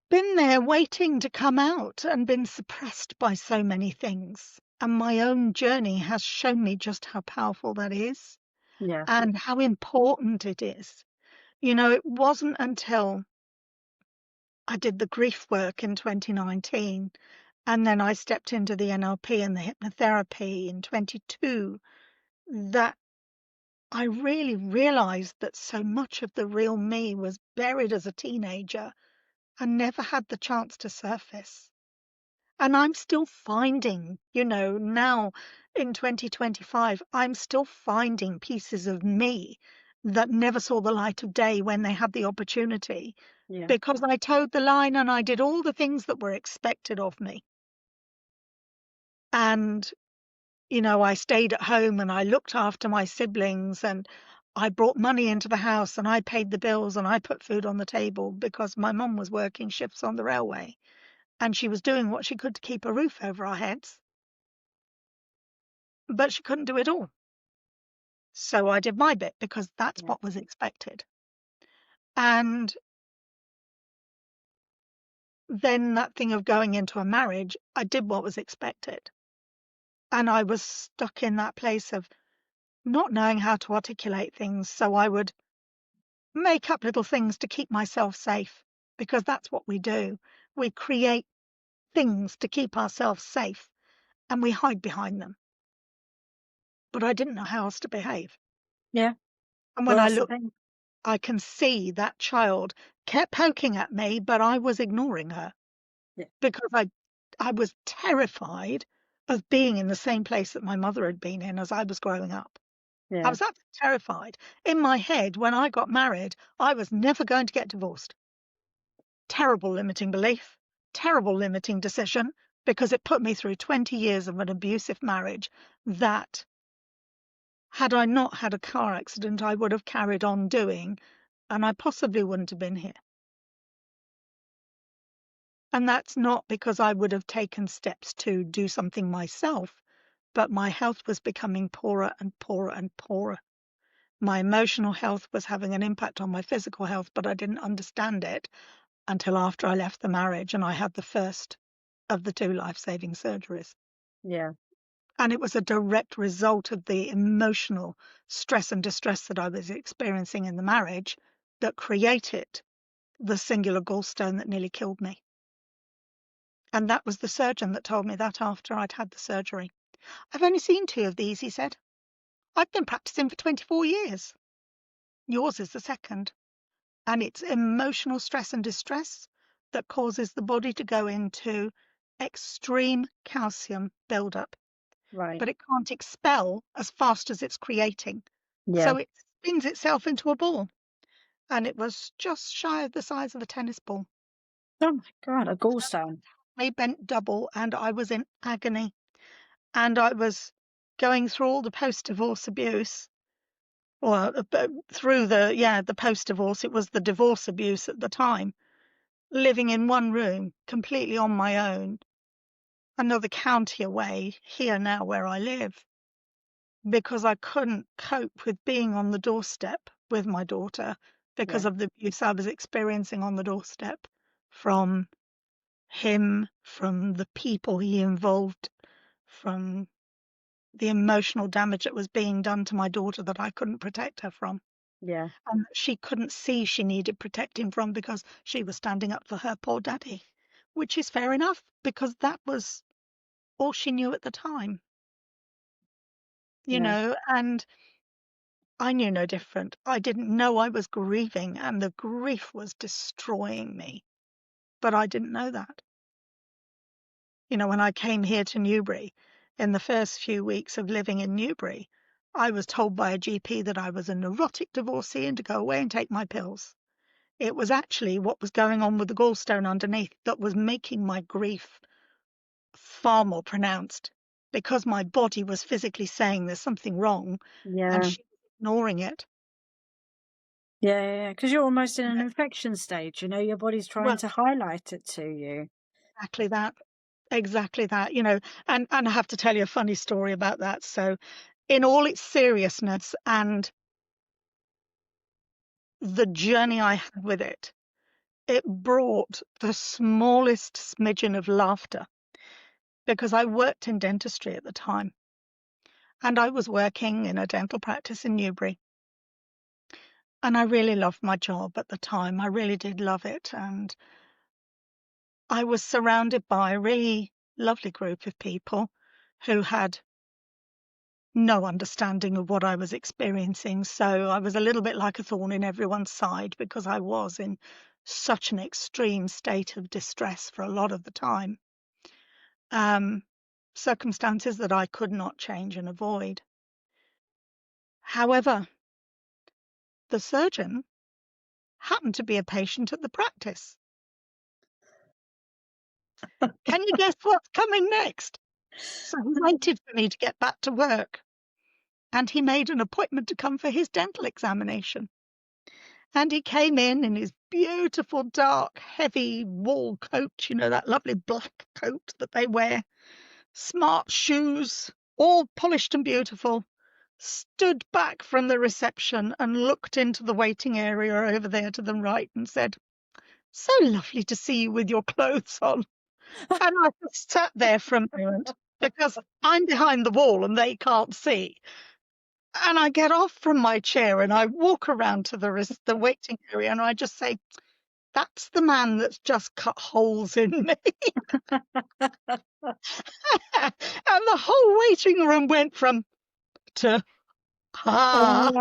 Speaker 2: been there waiting to come out and been suppressed by so many things. And my own journey has shown me just how powerful that is
Speaker 1: Yeah.
Speaker 2: and how important it is. You know, it wasn't until I did the grief work in 2019, and then I stepped into the NLP and the hypnotherapy in 22, that I really realized that so much of the real me was buried as a teenager and never had the chance to surface. And I'm still finding, you know, now in 2025, I'm still finding pieces of me that never saw the light of day when they had the opportunity,
Speaker 1: Yeah.
Speaker 2: because I towed the line and I did all the things that were expected of me. And, you know, I stayed at home and I looked after my siblings, and I brought money into the house and I paid the bills and I put food on the table because my mum was working shifts on the railway and she was doing what she could to keep a roof over our heads, but she couldn't do it all. So I did my bit because that's
Speaker 1: Yeah.
Speaker 2: what was expected. And then that thing of going into a marriage, I did what was expected. And I was stuck in that place of not knowing how to articulate things. So I would make up little things to keep myself safe, because that's what we do. We create things to keep ourselves safe and we hide behind them. But I didn't know how else to behave.
Speaker 1: Yeah.
Speaker 2: And
Speaker 1: Well,
Speaker 2: when I
Speaker 1: that's the
Speaker 2: look,
Speaker 1: thing.
Speaker 2: I can see that child kept poking at me, but I was ignoring her
Speaker 1: Yeah.
Speaker 2: because I was terrified of being in the same place that my mother had been in as I was growing up. I
Speaker 1: Yeah.
Speaker 2: was absolutely terrified. In my head, when I got married, I was never going to get divorced. Terrible limiting belief, terrible limiting decision, because it put me through 20 years of an abusive marriage that, had I not had a car accident, I would have carried on doing, and I possibly wouldn't have been here. And that's not because I would have taken steps to do something myself, but my health was becoming poorer and poorer and poorer. My emotional health was having an impact on my physical health, but I didn't understand it until after I left the marriage and I had the first of the 2 life-saving surgeries.
Speaker 1: Yeah.
Speaker 2: And it was a direct result of the emotional stress and distress that I was experiencing in the marriage that created the singular gallstone that nearly killed me. And that was the surgeon that told me that after I'd had the surgery. "I've only seen 2 of these," he said. "I've been practicing for 24 years. Yours is the second." And it's emotional stress and distress that causes the body to go into extreme calcium buildup,
Speaker 1: Right.
Speaker 2: but it can't expel as fast as it's creating.
Speaker 1: Yeah.
Speaker 2: So it spins itself into a ball. And it was just shy of the size of a tennis ball.
Speaker 1: Oh my God, a gallstone.
Speaker 2: They bent double and I was in agony. And I was going through all the post-divorce abuse, or through the post-divorce. It was the divorce abuse at the time, living in one room, completely on my own, another county away, here now where I live, because I couldn't cope with being on the doorstep with my daughter because
Speaker 1: Yeah.
Speaker 2: of the abuse I was experiencing on the doorstep from him, from the people he involved, from the emotional damage that was being done to my daughter that I couldn't protect her from.
Speaker 1: Yeah.
Speaker 2: And she couldn't see she needed protecting from because she was standing up for her poor daddy, which is fair enough because that was all she knew at the time, you
Speaker 1: Yeah.
Speaker 2: know. And I knew no different. I didn't know I was grieving, and the grief was destroying me, but I didn't know that. You know, when I came here to Newbury, in the first few weeks of living in Newbury, I was told by a GP that I was a neurotic divorcee and to go away and take my pills. It was actually what was going on with the gallstone underneath that was making my grief far more pronounced, because my body was physically saying there's something wrong and
Speaker 1: Yeah.
Speaker 2: she was ignoring it.
Speaker 1: Yeah, yeah, yeah. Because you're almost in
Speaker 2: You
Speaker 1: an
Speaker 2: know,
Speaker 1: infection stage, your body's trying
Speaker 2: well,
Speaker 1: to highlight it to you.
Speaker 2: exactly that. Exactly that, you know, and I have to tell you a funny story about that. So, in all its seriousness and the journey I had with it, it brought the smallest smidgen of laughter because I worked in dentistry at the time and I was working in a dental practice in Newbury. And I really loved my job at the time. I really did love it. And I was surrounded by a really lovely group of people who had no understanding of what I was experiencing. So I was a little bit like a thorn in everyone's side because I was in such an extreme state of distress for a lot of the time. Um, Circumstances that I could not change and avoid. However, the surgeon happened to be a patient at the practice. Can you guess what's coming next? So he waited for me to get back to work and he made an appointment to come for his dental examination. And he came in his beautiful, dark, heavy wool coat, you know, that lovely black coat that they wear, smart shoes, all polished and beautiful, stood back from the reception and looked into the waiting area over there to the right and said, "So lovely to see you with your clothes on." And I just sat there for a moment because I'm behind the wall and they can't see. And I get off from my chair and I walk around to the waiting area and I just say, "That's the man that's just cut holes in me." And the whole waiting room went from to ah,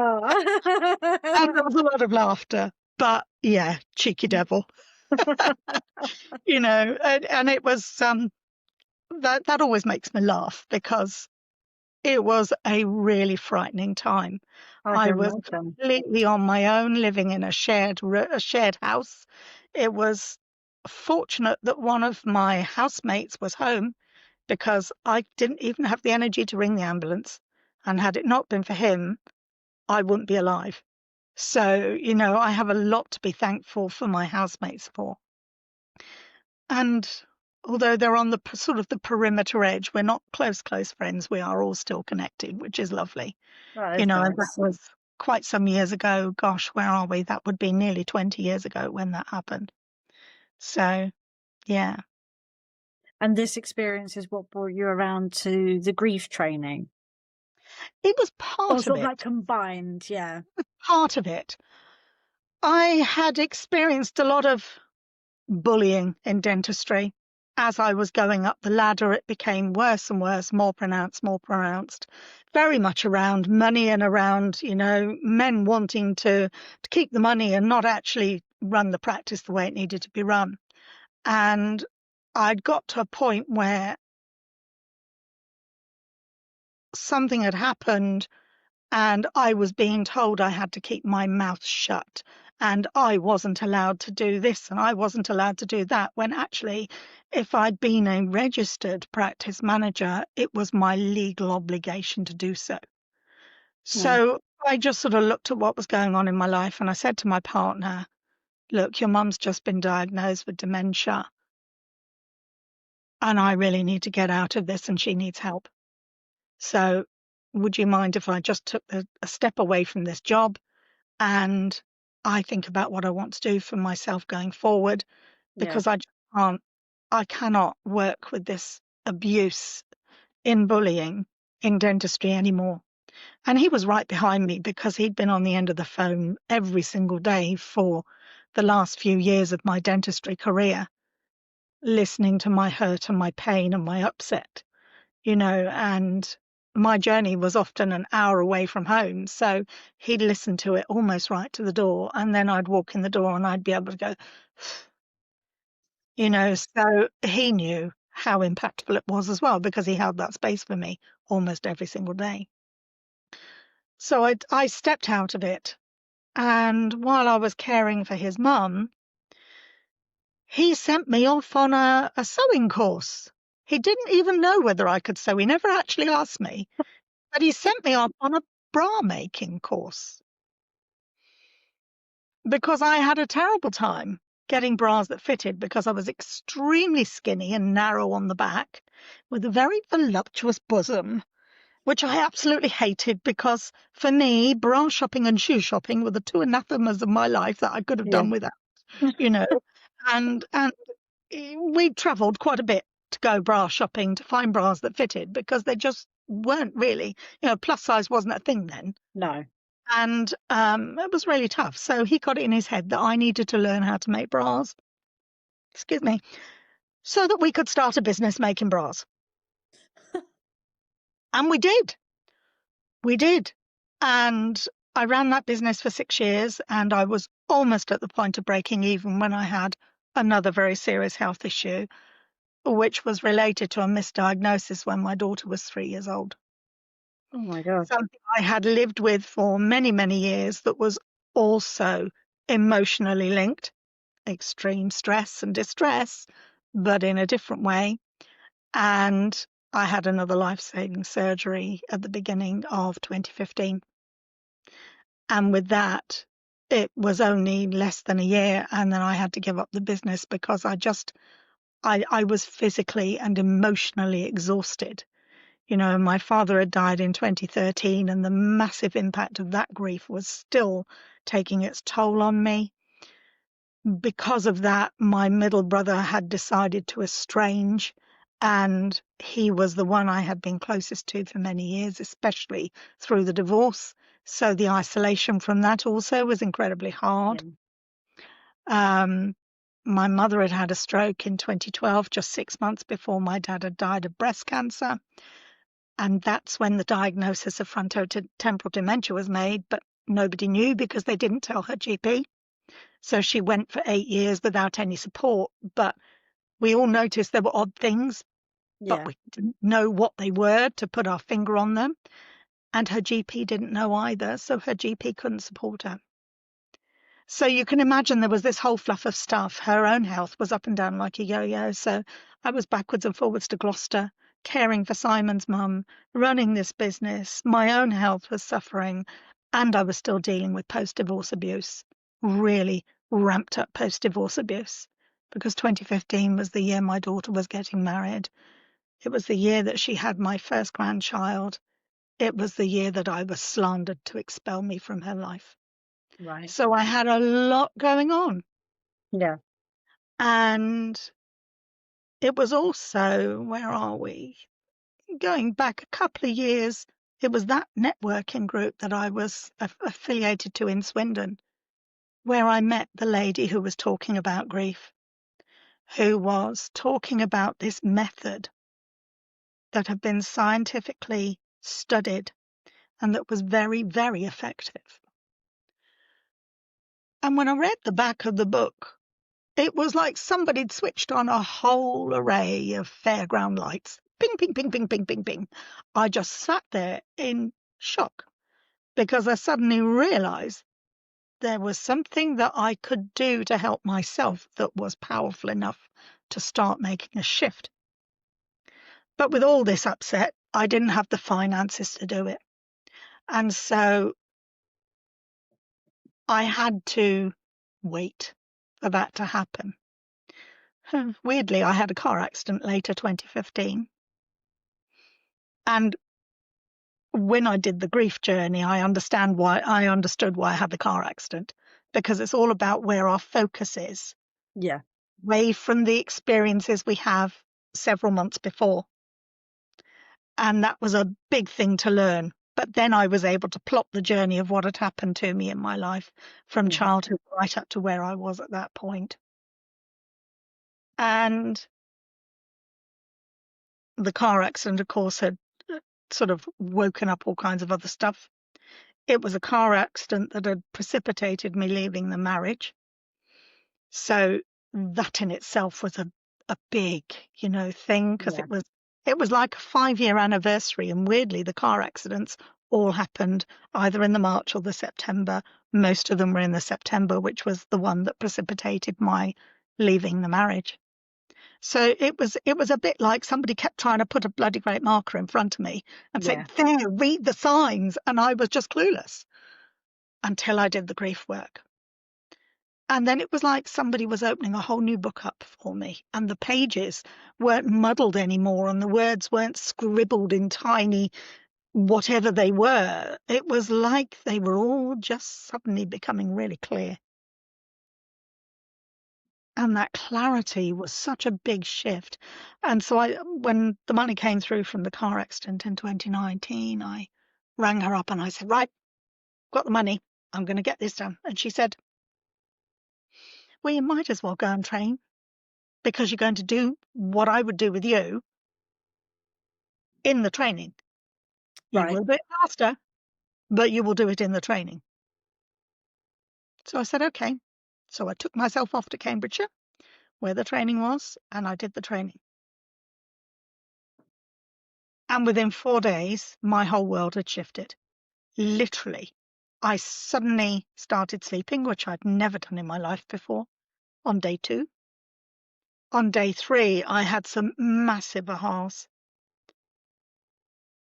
Speaker 2: and there
Speaker 1: Oh.
Speaker 2: was a lot of laughter. But yeah, cheeky devil, you know. And it was that always makes me laugh because it was a really frightening time.
Speaker 1: I
Speaker 2: I
Speaker 1: can
Speaker 2: was
Speaker 1: imagine.
Speaker 2: completely on my own, living in a shared house. It was fortunate that one of my housemates was home because I didn't even have the energy to ring the ambulance. And had it not been for him, I wouldn't be alive. So, you know, I have a lot to be thankful for my housemates for. And although they're on the sort of the perimeter edge, we're not close friends. We are all still connected, which is lovely.
Speaker 1: That
Speaker 2: You
Speaker 1: is
Speaker 2: know, and that
Speaker 1: nice.
Speaker 2: was quite some years ago. Gosh, where are we? That would be nearly 20 years ago when that happened. So, yeah,
Speaker 1: And this experience is what brought you around to the grief training?
Speaker 2: it was
Speaker 1: Or
Speaker 2: part of
Speaker 1: sort of like
Speaker 2: it.
Speaker 1: combined, yeah.
Speaker 2: Part of it. I had experienced a lot of bullying in dentistry. As I was going up the ladder, it became worse and worse, more pronounced, very much around money and around, you know, men wanting to keep the money and not actually run the practice the way it needed to be run. And I'd got to a point where something had happened and I was being told I had to keep my mouth shut and I wasn't allowed to do this and I wasn't allowed to do that, when actually, if I'd been a registered practice manager, it was my legal obligation to do so.
Speaker 1: Yeah.
Speaker 2: So I just sort of looked at what was going on in my life and I said to my partner, "Look, your mum's just been diagnosed with dementia and I really need to get out of this and she needs help. So would you mind if I just took a step away from this job and I think about what I want to do for myself going forward,
Speaker 1: Yeah.
Speaker 2: because I just can't, I cannot work with this abuse in bullying in dentistry anymore." And he was right behind me because he'd been on the end of the phone every single day for the last few years of my dentistry career, listening to my hurt and my pain and my upset, you know, and my journey was often an hour away from home. So he'd listen to it almost right to the door. And then I'd walk in the door and I'd be able to go, so he knew how impactful it was as well because he held that space for me almost every single day. So I stepped out of it. And while I was caring for his mum, he sent me off on a sewing course. He didn't even know whether I could sew. He never actually asked me, but he sent me off on a bra making course because I had a terrible time getting bras that fitted because I was extremely skinny and narrow on the back with a very voluptuous bosom, which I absolutely hated because for me, bra shopping and shoe shopping were the two anathemas of my life that I could have
Speaker 1: Yeah.
Speaker 2: done without, you know. And we travelled quite a bit to go bra shopping to find bras that fitted because they just weren't really, plus size wasn't a thing then.
Speaker 1: No.
Speaker 2: And it was really tough. So he got it in his head that I needed to learn how to make bras, excuse me, so that we could start a business making bras. And we did. We did. And I ran that business for 6 years and I was almost at the point of breaking even when I had another very serious health issue, which was related to a misdiagnosis when my daughter was 3 years old.
Speaker 1: Oh my God.
Speaker 2: Something I had lived with for many, many years that was also emotionally linked, extreme stress and distress, but in a different way. And I had another life-saving surgery at the beginning of 2015. And with that, it was only less than a year. And then I had to give up the business because I was physically and emotionally exhausted. My father had died in 2013 and the massive impact of that grief was still taking its toll on me. Because of that, my middle brother had decided to estrange, and he was the one I had been closest to for many years, especially through the divorce. So the isolation from that also was incredibly hard. Um, my mother had had a stroke in 2012, just 6 months before my dad had died of breast cancer. And that's when the diagnosis of frontotemporal dementia was made, but nobody knew because they didn't tell her GP. So she went for 8 years without any support. But we all noticed there were odd things, but
Speaker 1: Yeah.
Speaker 2: we didn't know what they were to put our finger on them. And her GP didn't know either, so her GP couldn't support her. So you can imagine there was this whole fluff of stuff. Her own health was up and down like a yo-yo. So I was backwards and forwards to Gloucester, caring for Simon's mum, running this business. My own health was suffering, and I was still dealing with post-divorce abuse, really ramped up post-divorce abuse, because 2015 was the year my daughter was getting married. It was the year that she had my first grandchild. It was the year that I was slandered to expel me from her life.
Speaker 1: Right.
Speaker 2: So I had a lot going on.
Speaker 1: Yeah.
Speaker 2: And it was also, where are we? Going back a couple of years, it was that networking group that I was affiliated to in Swindon, where I met the lady who was talking about grief, who was talking about this method that had been scientifically studied and that was very, very effective. And when I read the back of the book, it was like somebody'd switched on a whole array of fairground lights. Ping, ping, ping, ping, ping, ping, ping. I just sat there in shock because I suddenly realized there was something that I could do to help myself that was powerful enough to start making a shift. But with all this upset, I didn't have the finances to do it. And so I had to wait for that to happen. Weirdly, I had a car accident later, 2015. And when I did the grief journey, I understood why I had the car accident, because it's all about where our focus is,
Speaker 1: Yeah.
Speaker 2: away from the experiences we have several months before. And that was a big thing to learn. But then I was able to plot the journey of what had happened to me in my life from
Speaker 1: Mhm.
Speaker 2: childhood right up to where I was at that point. And the car accident, of course, had sort of woken up all kinds of other stuff. It was a car accident that had precipitated me leaving the marriage. So that in itself was a big, thing, because
Speaker 1: Yeah.
Speaker 2: it was like a 5-year anniversary, and weirdly the car accidents all happened either in the March or the September. Most of them were in the September, which was the one that precipitated my leaving the marriage. So it was a bit like somebody kept trying to put a bloody great marker in front of me and say,
Speaker 1: Yeah.
Speaker 2: "There, read the signs," and I was just clueless until I did the grief work. And then it was like somebody was opening a whole new book up for me, and the pages weren't muddled anymore, and the words weren't scribbled in tiny whatever they were. It was like they were all just suddenly becoming really clear. And that clarity was such a big shift. And so when the money came through from the car accident in 2019, I rang her up and I said, "Right, got the money. I'm going to get this done." And she said, "Well, you might as well go and train, because you're going to do what I would do with you in the training. You
Speaker 1: Right.
Speaker 2: will do it faster, but you will do it in the training." So I said, "Okay." So I took myself off to Cambridgeshire, where the training was, and I did the training. And within 4 days, my whole world had shifted. Literally. I suddenly started sleeping, which I'd never done in my life before, on day 2. On day 3, I had some massive ahas.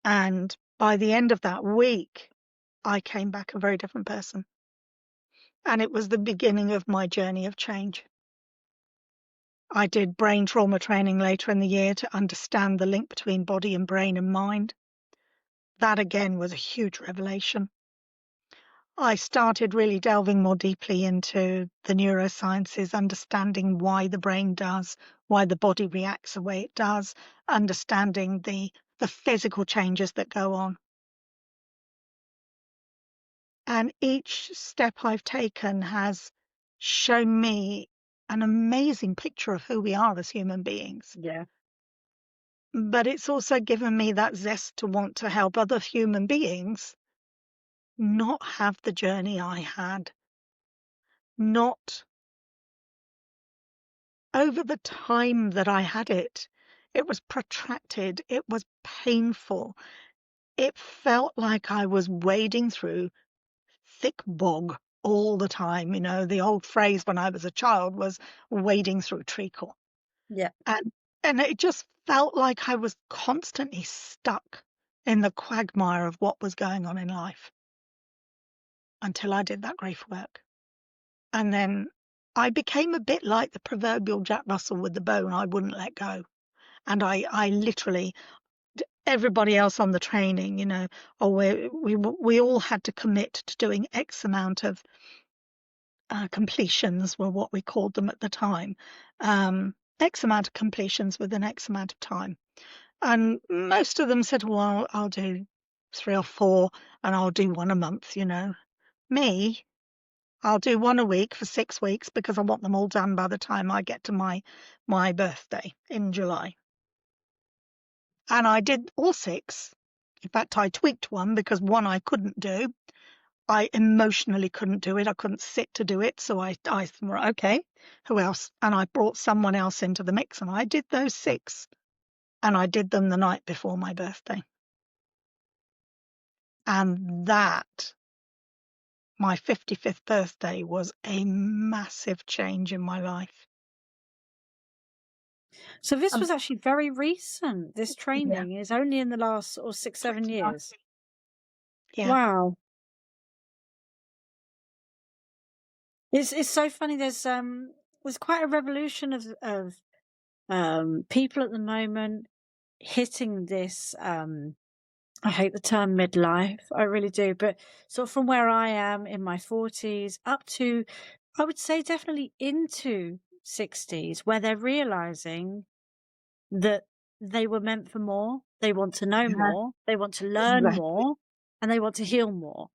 Speaker 2: And by the end of that week, I came back a very different person. And it was the beginning of my journey of change. I did brain trauma training later in the year to understand the link between body and brain and mind. That again was a huge revelation. I started really delving more deeply into the neurosciences, understanding why the brain does, why the body reacts the way it does, understanding the physical changes that go on. And each step I've taken has shown me an amazing picture of who we are as human beings.
Speaker 1: Yeah.
Speaker 2: But it's also given me that zest to want to help other human beings not have the journey I had, not over the time that I had it. It was protracted, it was painful. It felt like I was wading through thick bog all the time. The old phrase when I was a child was wading through treacle.
Speaker 1: Yeah.
Speaker 2: And it just felt like I was constantly stuck in the quagmire of what was going on in life until I did that grief work. And then I became a bit like the proverbial Jack Russell with the bone I wouldn't let go. And I literally, everybody else on the training, we all had to commit to doing X amount of completions, were what we called them at the time. X amount of completions within X amount of time. And most of them said, "Well, I'll do 3 or 4, and I'll do one a month." Me, I'll do one a week for 6 weeks, because I want them all done by the time I get to my birthday in July. And I did all 6. In fact, I tweaked one because one I couldn't do. I emotionally couldn't do it. I couldn't sit to do it. So I thought, "Okay, who else?" And I brought someone else into the mix, and I did those 6. And I did them the night before my birthday. And that, my 55th birthday, was a massive change in my life.
Speaker 1: So this
Speaker 2: Um,
Speaker 1: was actually very recent. This
Speaker 2: yeah,
Speaker 1: training is only in the last sort of 6, 7 years.
Speaker 2: 2019. Yeah,
Speaker 1: Wow. It's so funny. There's quite a revolution of people at the moment hitting this I hate the term midlife. I really do. But sort of from where I am in my 40s up to, I would say definitely into 60s, where they're realizing that they were meant for more. They want to know
Speaker 2: yeah,
Speaker 1: more. They want to learn
Speaker 2: exactly,
Speaker 1: more, and they want to heal more.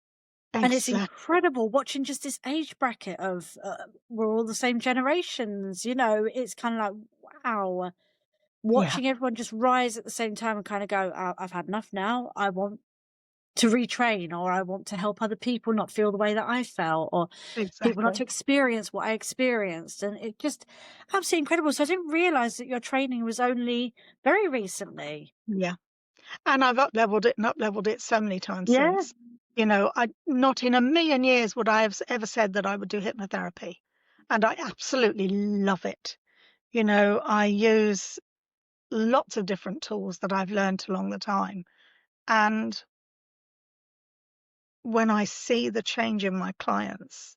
Speaker 1: And it's
Speaker 2: exactly.
Speaker 1: incredible watching just this age bracket of we're all the same generations. It's kind of like, wow.
Speaker 2: Yeah,
Speaker 1: watching everyone just rise at the same time and kind of go, I've had enough now. I want to retrain, or I want to help other people not feel the way that I felt, or people not to
Speaker 2: exactly.
Speaker 1: experience what I experienced. And it just absolutely incredible. So I didn't realize that your training was only very recently.
Speaker 2: Yeah. And I've up leveled it so many times
Speaker 1: Yeah.
Speaker 2: since. You know, I not in a million years would I have ever said that I would do hypnotherapy. And I absolutely love it. You know, I use lots of different tools that I've learned along the time. And when I see the change in my clients,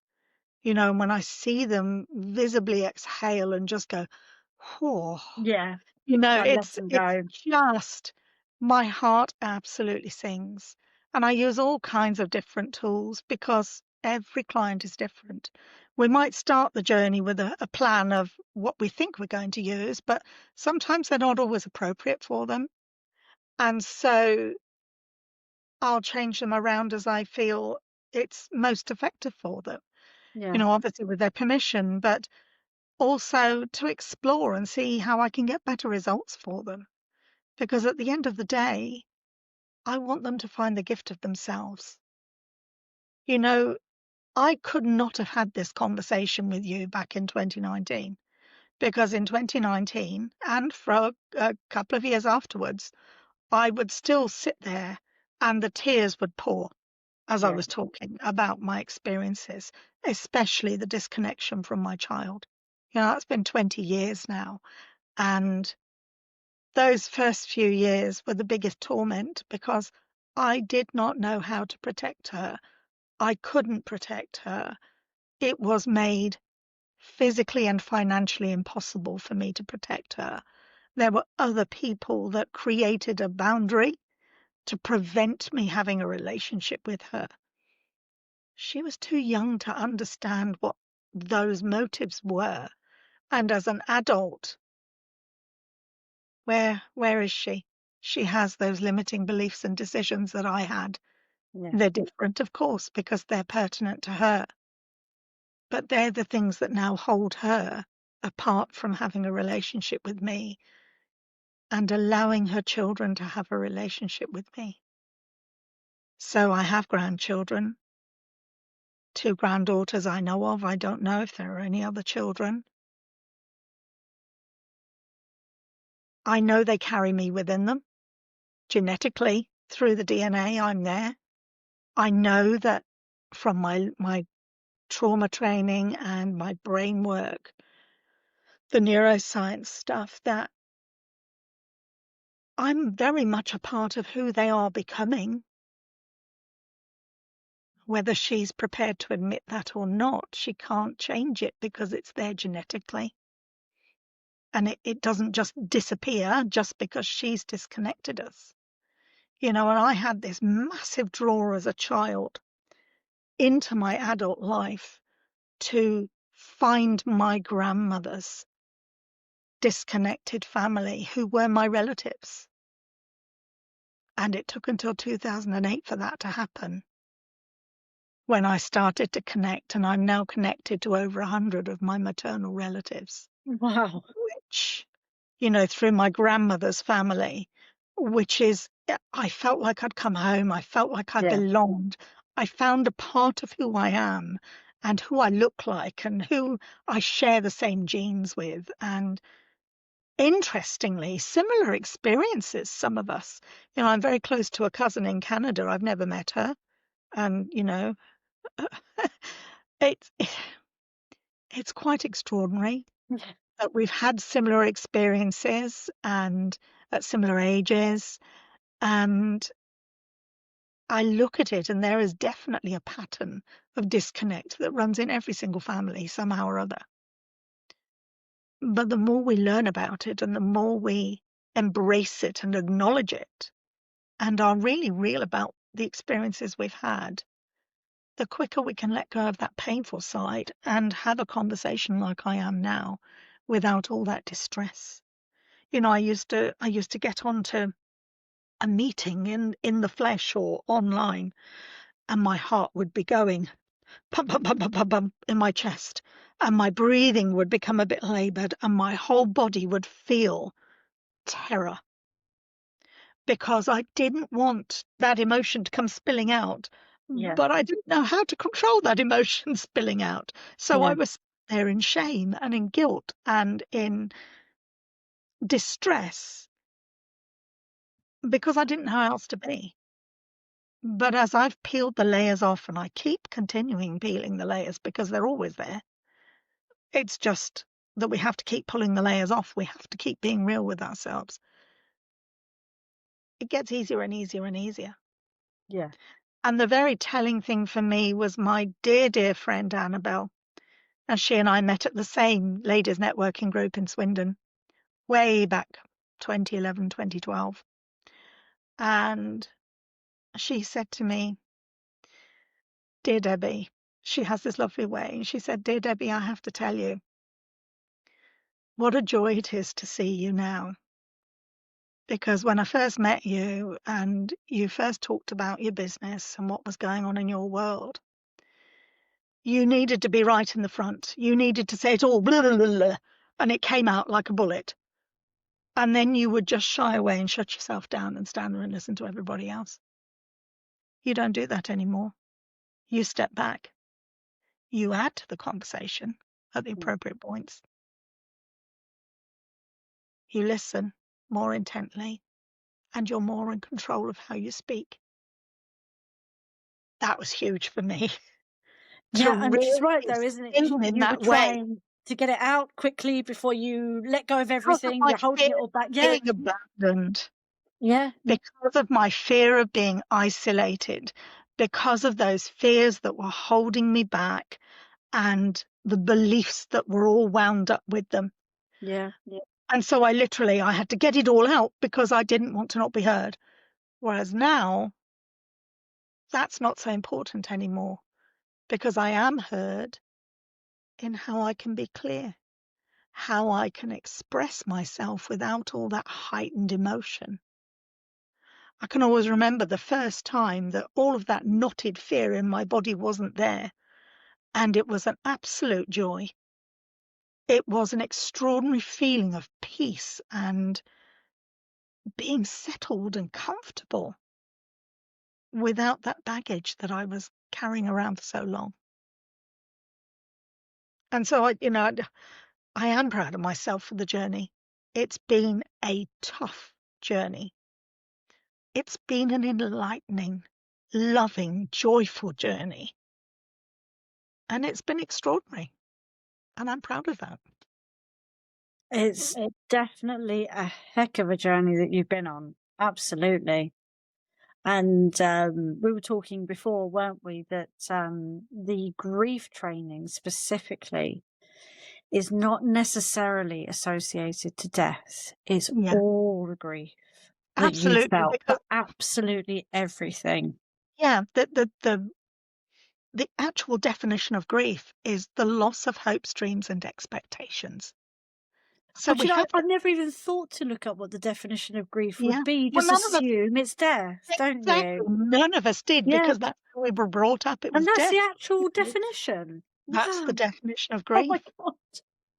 Speaker 2: you know, and when I see them visibly exhale and just go, whoa,
Speaker 1: Yeah.
Speaker 2: you know,
Speaker 1: Like, let them
Speaker 2: it's
Speaker 1: go.
Speaker 2: just my heart absolutely sings. And I use all kinds of different tools because every client is different. We might start the journey with a plan of what we think we're going to use, but sometimes they're not always appropriate for them. And so I'll change them around as I feel it's most effective for them, you
Speaker 1: Yeah.
Speaker 2: know, obviously with their permission, but also to explore and see how I can get better results for them. Because at the end of the day, I want them to find the gift of themselves. You know, I could not have had this conversation with you back in 2019 because in 2019 and for a couple of years afterwards, I would still sit there and the tears would pour as I
Speaker 1: Yeah.
Speaker 2: was talking about my experiences, especially the disconnection from my child. You know, that's been 20 years now. And those first few years were the biggest torment because I did not know how to protect her. I couldn't protect her. It was made physically and financially impossible for me to protect her. There were other people that created a boundary to prevent me having a relationship with her. She was too young to understand what those motives were. And as an adult, where is she? She has those limiting beliefs and decisions that I had.
Speaker 1: Yeah.
Speaker 2: They're different, of course, because they're pertinent to her, but they're the things that now hold her apart from having a relationship with me and allowing her children to have a relationship with me. So I have grandchildren, two granddaughters I know of. I don't know if there are any other children. I know they carry me within them genetically through the DNA. I'm there. I know that from my trauma training and my brain work, the neuroscience stuff, that I'm very much a part of who they are becoming. Whether she's prepared to admit that or not, she can't change it because it's there genetically. And it doesn't just disappear just because she's disconnected us. You know, and I had this massive draw as a child into my adult life to find my grandmother's disconnected family who were my relatives. And it took until 2008 for that to happen when I started to connect. And I'm now connected to over 100 of my maternal relatives,
Speaker 1: Wow.
Speaker 2: which, you know, through my grandmother's family, which is, I felt like I'd come home. I felt like I
Speaker 1: Yeah.
Speaker 2: belonged. I found a part of who I am and who I look like and who I share the same genes with. And interestingly, similar experiences, some of us. You know, I'm very close to a cousin in Canada. I've never met her. And, you know, it's it's quite extraordinary that we've had similar experiences and at similar ages. And I look at it and there is definitely a pattern of disconnect that runs in every single family somehow or other. But the more we learn about it and the more we embrace it and acknowledge it and are really real about the experiences we've had, the quicker we can let go of that painful side and have a conversation like I am now without all that distress. You know, I used to get onto a meeting in the flesh or online and my heart would be going pump pump pump pump pump pump in my chest and my breathing would become a bit labored and my whole body would feel terror because I didn't want that emotion to come spilling out,
Speaker 1: Yeah.
Speaker 2: but I didn't know how to control that emotion spilling out. So I
Speaker 1: Yeah.
Speaker 2: was there in shame and in guilt and in distress because I didn't know how else to be. But as I've peeled the layers off, and I keep continuing peeling the layers because they're always there, it's just that we have to keep pulling the layers off. We have to keep being real with ourselves. It gets easier and easier and easier.
Speaker 1: Yeah.
Speaker 2: And the very telling thing for me was my dear, dear friend Annabelle. And she and I met at the same ladies networking group in Swindon way back 2011, 2012. And she said to me, "Dear Debbie," she has this lovely way, and she said, "Dear Debbie, I have to tell you what a joy it is to see you now. Because when I first met you and you first talked about your business and what was going on in your world, you needed to be right in the front. You needed to say it all, blah, blah, blah, blah, and it came out like a bullet. And then you would just shy away and shut yourself down and stand there and listen to everybody else. You don't do that anymore. You step back. You add to the conversation at the
Speaker 1: Mm.
Speaker 2: appropriate points. You listen more intently, and you're more in control of how you speak. That was huge for me to
Speaker 1: Yeah, and she's
Speaker 2: really
Speaker 1: right though, isn't it?
Speaker 2: feel in
Speaker 1: You were
Speaker 2: that way
Speaker 1: trying to get it out quickly before you let go of
Speaker 2: because of
Speaker 1: everything.
Speaker 2: my
Speaker 1: You're holding
Speaker 2: fear
Speaker 1: it all back.
Speaker 2: of
Speaker 1: Yeah.
Speaker 2: being abandoned,
Speaker 1: Yeah.
Speaker 2: because of my fear of being isolated, because of those fears that were holding me back and the beliefs that were all wound up with them.
Speaker 1: Yeah.
Speaker 2: And so I had to get it all out because I didn't want to not be heard. Whereas now, that's not so important anymore because I am heard in how I can be clear, how I can express myself without all that heightened emotion. I can always remember the first time that all of that knotted fear in my body wasn't there, and it was an absolute joy. It was an extraordinary feeling of peace and being settled and comfortable without that baggage that I was carrying around for so long. And so I am proud of myself for the journey. It's been a tough journey. It's been an enlightening, loving, joyful journey. And it's been extraordinary. And I'm proud of that.
Speaker 1: It's definitely a heck of a journey that you've been on. Absolutely. And we were talking before, weren't we, that the grief training specifically is not necessarily associated to death. It's
Speaker 2: Yeah,
Speaker 1: all the grief that you
Speaker 2: absolutely.
Speaker 1: felt for
Speaker 2: Because
Speaker 1: absolutely everything.
Speaker 2: yeah, the actual definition of grief is the loss of hopes, dreams, and expectations. So
Speaker 1: But
Speaker 2: we
Speaker 1: you know,
Speaker 2: have
Speaker 1: I've
Speaker 2: to,
Speaker 1: never even thought to look up what the definition of grief would
Speaker 2: yeah.
Speaker 1: be. You
Speaker 2: Well,
Speaker 1: just
Speaker 2: none of us
Speaker 1: assume it's death, don't
Speaker 2: exactly,
Speaker 1: you?
Speaker 2: none of us did
Speaker 1: Yeah.
Speaker 2: because that's how we were brought up. It
Speaker 1: And
Speaker 2: was
Speaker 1: that's
Speaker 2: death.
Speaker 1: the actual definition.
Speaker 2: That's the
Speaker 1: Wow.
Speaker 2: definition of
Speaker 1: Oh my
Speaker 2: grief.
Speaker 1: God.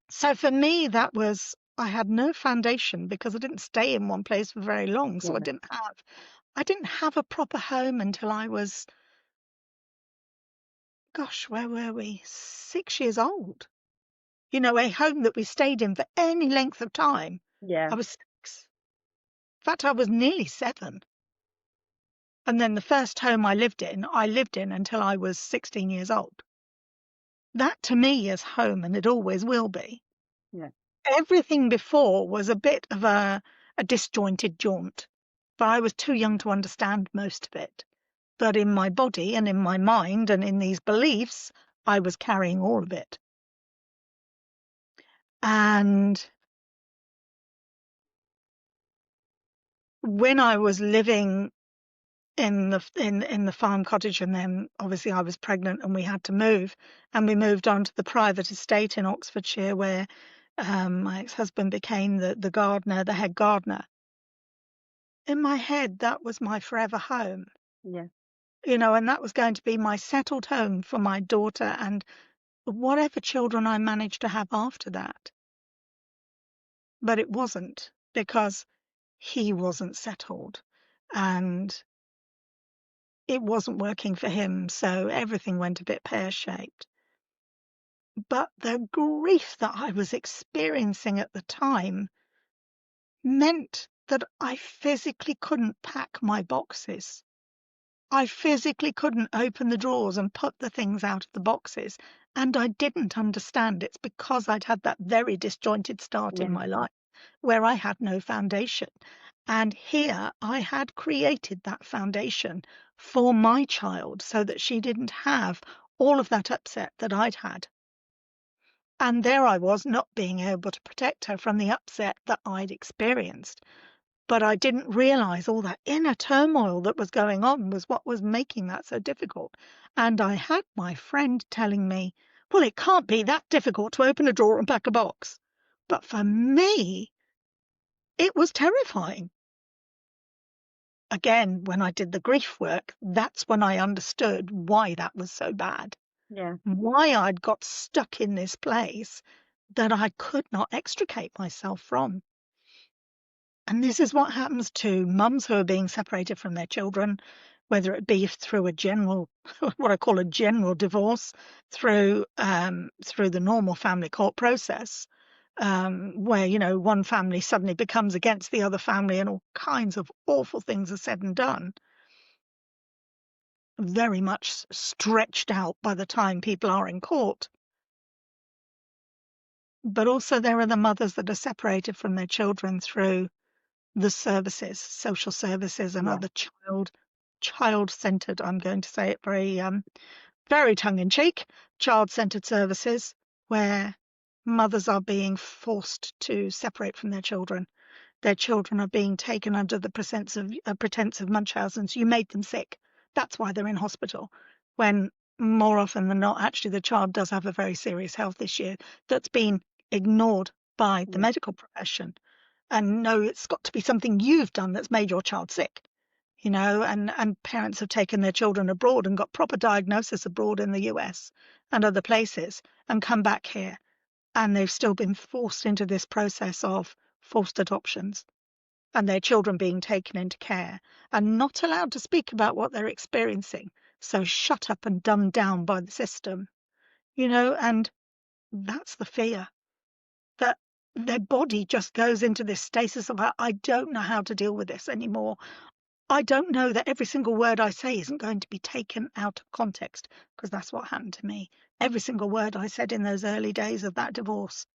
Speaker 2: So for me, I had no foundation because I didn't stay in one place for very long. So
Speaker 1: Yeah.
Speaker 2: I didn't have a proper home until I was, gosh, where were we? 6 years old. A home that we stayed in for any length of time.
Speaker 1: Yeah.
Speaker 2: I was 6. In fact, I was nearly 7. And then the first home I lived in until I was 16 years old. That to me is home, and it always will be.
Speaker 1: Yeah.
Speaker 2: Everything before was a bit of a disjointed jaunt, but I was too young to understand most of it. But in my body and in my mind and in these beliefs, I was carrying all of it. And when I was living in the farm cottage, and then obviously I was pregnant and we had to move, and we moved on to the private estate in Oxfordshire where my ex-husband became the gardener, the head gardener. In my head, that was my forever home,
Speaker 1: Yeah.
Speaker 2: and that was going to be my settled home for my daughter and whatever children I managed to have after that. But it wasn't, because he wasn't settled and it wasn't working for him. So everything went a bit pear-shaped. But the grief that I was experiencing at the time meant that I physically couldn't pack my boxes. I physically couldn't open the drawers and put the things out of the boxes. And I didn't understand. It's because I'd had that very disjointed start in
Speaker 1: Yeah.
Speaker 2: my life where I had no foundation. And here I had created that foundation for my child so that she didn't have all of that upset that I'd had. And there I was, not being able to protect her from the upset that I'd experienced. But I didn't realize all that inner turmoil that was going on was what was making that so difficult. And I had my friend telling me, well, it can't be that difficult to open a drawer and pack a box. But for me, it was terrifying. Again, when I did the grief work, that's when I understood why that was so bad,
Speaker 1: Yeah.
Speaker 2: why I'd got stuck in this place that I could not extricate myself from. And this is what happens to mums who are being separated from their children, whether it be through a general, what I call a general divorce, through the normal family court process, where, you know, one family suddenly becomes against the other family and all kinds of awful things are said and done, very much stretched out by the time people are in court. But also there are the mothers that are separated from their children through the services, social services and
Speaker 1: Yeah.
Speaker 2: other child-centered, I'm going to say it very tongue-in-cheek, child-centered services where mothers are being forced to separate from their children. Their children are being taken under the pretense of Munchausen's. You made them sick. That's why they're in hospital. When more often than not, actually, the child does have a very serious health issue that's been ignored by the
Speaker 1: Yeah.
Speaker 2: medical profession. And no, it's got to be something you've done that's made your child sick, you know, and parents have taken their children abroad and got proper diagnosis abroad in the US and other places and come back here. And they've still been forced into this process of forced adoptions and their children being taken into care and not allowed to speak about what they're experiencing. So shut up and dumbed down by the system, you know, and that's the fear that their body just goes into this stasis of, I don't know how to deal with this anymore. I don't know that every single word I say isn't going to be taken out of context, because that's what happened to me. Every single word I said in those early days of that divorce,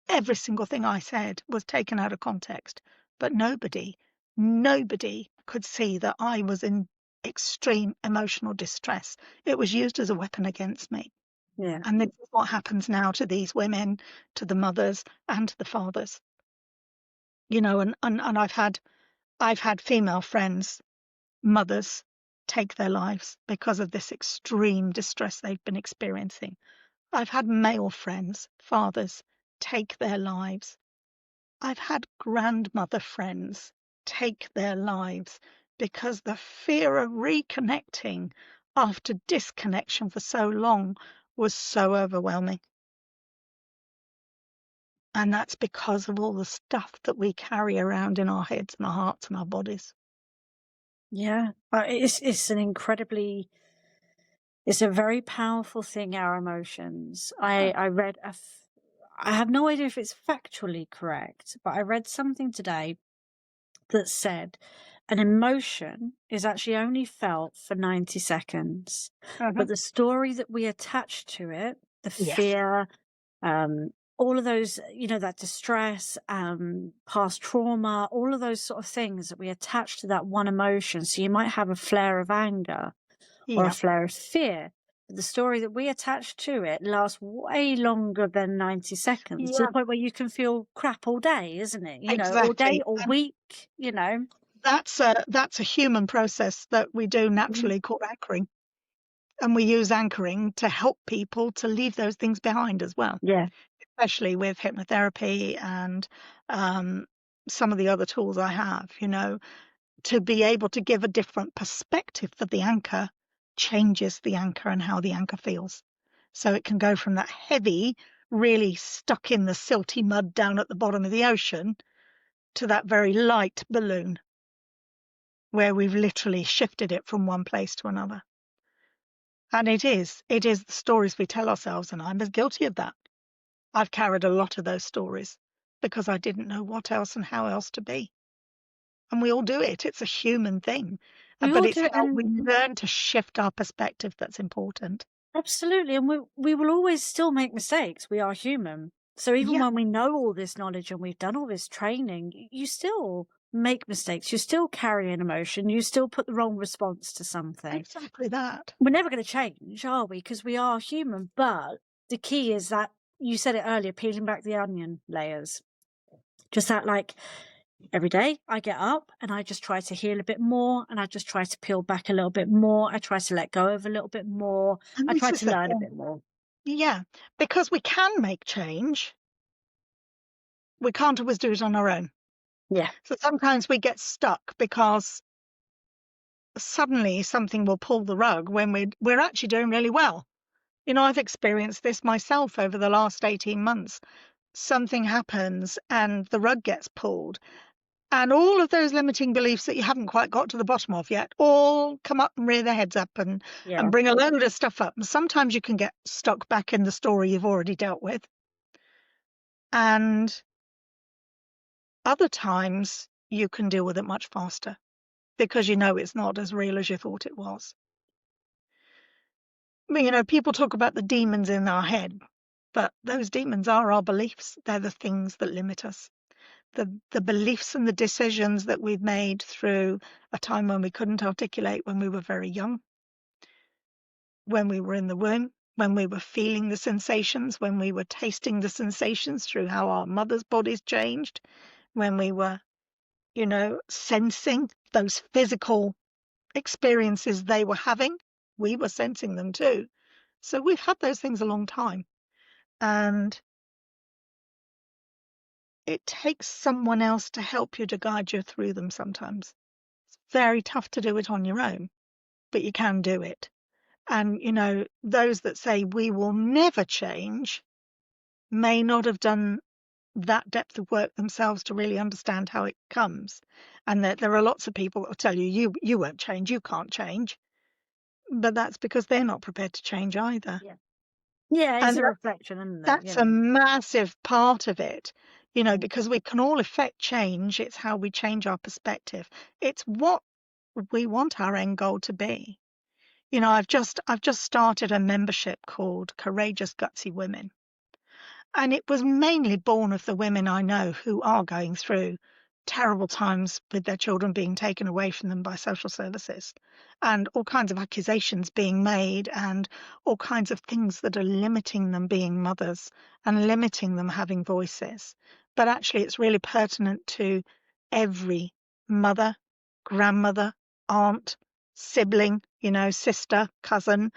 Speaker 2: every single thing I said was taken out of context. But nobody could see that I was in extreme emotional distress. It was used as a weapon against me.
Speaker 1: Yeah.
Speaker 2: And this is what happens now to these women, to the mothers and to the fathers. You know, and I've had female friends, mothers, take their lives because of this extreme distress they've been experiencing. I've had male friends, fathers, take their lives. I've had grandmother friends take their lives because the fear of reconnecting after disconnection for so long was so overwhelming. And that's because of all the stuff that we carry around in our heads and our hearts and our bodies.
Speaker 1: Yeah. It's an incredibly, it's a very powerful thing, our emotions.
Speaker 2: Mm.
Speaker 1: I read I have no idea if it's factually correct, but I read something today that said an emotion is actually only felt for 90 seconds,
Speaker 2: Mhm.
Speaker 1: but the story that we attach to it, the
Speaker 2: Yes.
Speaker 1: fear, all of those, that distress, past trauma, all of those sort of things that we attach to that one emotion. So you might have a flare of anger or a
Speaker 2: Yeah.
Speaker 1: flare of fear. But the story that we attach to it lasts way longer than 90 seconds, to the
Speaker 2: Yeah.
Speaker 1: point where you can feel crap all day, isn't it? All day
Speaker 2: Exactly.
Speaker 1: or
Speaker 2: And
Speaker 1: week.
Speaker 2: that's a human process that we do
Speaker 1: Mm.
Speaker 2: naturally called anchoring. And we use anchoring to help people to leave those things behind as well,
Speaker 1: Yeah,
Speaker 2: especially with hypnotherapy and um, some of the other tools I have, you know, to be able to give a different perspective for the anchor changes the anchor and how the anchor feels. So it can go from that heavy, really stuck in the silty mud down at the bottom of the ocean to that very light balloon where we've literally shifted it from one place to another. And it is the stories we tell ourselves, and I'm as guilty of that. I've carried a lot of those stories because I didn't know what else and how else to be. And we all do it. It's a human thing.
Speaker 1: We
Speaker 2: But
Speaker 1: all
Speaker 2: it's
Speaker 1: do it,
Speaker 2: how
Speaker 1: and
Speaker 2: we learn to shift our perspective that's important.
Speaker 1: absolutely, and we will always still make mistakes. We are human. So even
Speaker 2: Yeah,
Speaker 1: when we know all this knowledge and we've done all this training, you still make mistakes. You still carry an emotion. You still put the wrong response to something.
Speaker 2: exactly that.
Speaker 1: We're never going to change, are we? Because we are human. But the key is that you said it earlier, peeling back the onion layers. Just that, like, every day I get up and I just try to heal a bit more, and I just try to peel back a little bit more. I try to let go of a little bit more.
Speaker 2: And
Speaker 1: I
Speaker 2: this
Speaker 1: try
Speaker 2: is
Speaker 1: to
Speaker 2: the
Speaker 1: learn a
Speaker 2: thing.
Speaker 1: bit more.
Speaker 2: Yeah, because we can make change. We can't always do it on our own.
Speaker 1: Yeah.
Speaker 2: So sometimes we get stuck because suddenly something will pull the rug when we're actually doing really well. You know, I've experienced this myself over the last 18 months. Something happens and the rug gets pulled, and all of those limiting beliefs that you haven't quite got to the bottom of yet all come up and rear their heads up and
Speaker 1: Yeah.
Speaker 2: bring a load of stuff up. And sometimes you can get stuck back in the story you've already dealt with. And other times you can deal with it much faster because you know it's not as real as you thought it was. I mean, you know, people talk about the demons in our head, but those demons are our beliefs. They're the things that limit us. The beliefs and the decisions that we've made through a time when we couldn't articulate, when we were very young, when we were in the womb, when we were feeling the sensations, when we were tasting the sensations through how our mother's bodies changed, when we were, you know, sensing those physical experiences they were having, we were sensing them too. So we've had those things a long time. And it takes someone else to help you, to guide you through them sometimes. It's very tough to do it on your own, but you can do it. And, you know, those that say we will never change may not have done that depth of work themselves to really understand how it comes. And that there are lots of people that will tell you, you won't change, you can't change. But that's because they're not prepared to change either.
Speaker 1: Yeah. Yeah, it's
Speaker 2: And
Speaker 1: a reflection, isn't it? You
Speaker 2: that's a
Speaker 1: know.
Speaker 2: massive part of it, you know,
Speaker 1: Mm.
Speaker 2: because we can all affect change. It's how we change our perspective. It's what we want our end goal to be. You know, I've just started a membership called Courageous Gutsy Women. And it was mainly born of the women I know who are going through terrible times with their children being taken away from them by social services, and all kinds of accusations being made, and all kinds of things that are limiting them being mothers and limiting them having voices. But actually, it's really pertinent to every mother, grandmother, aunt, sibling, you know, sister, cousin,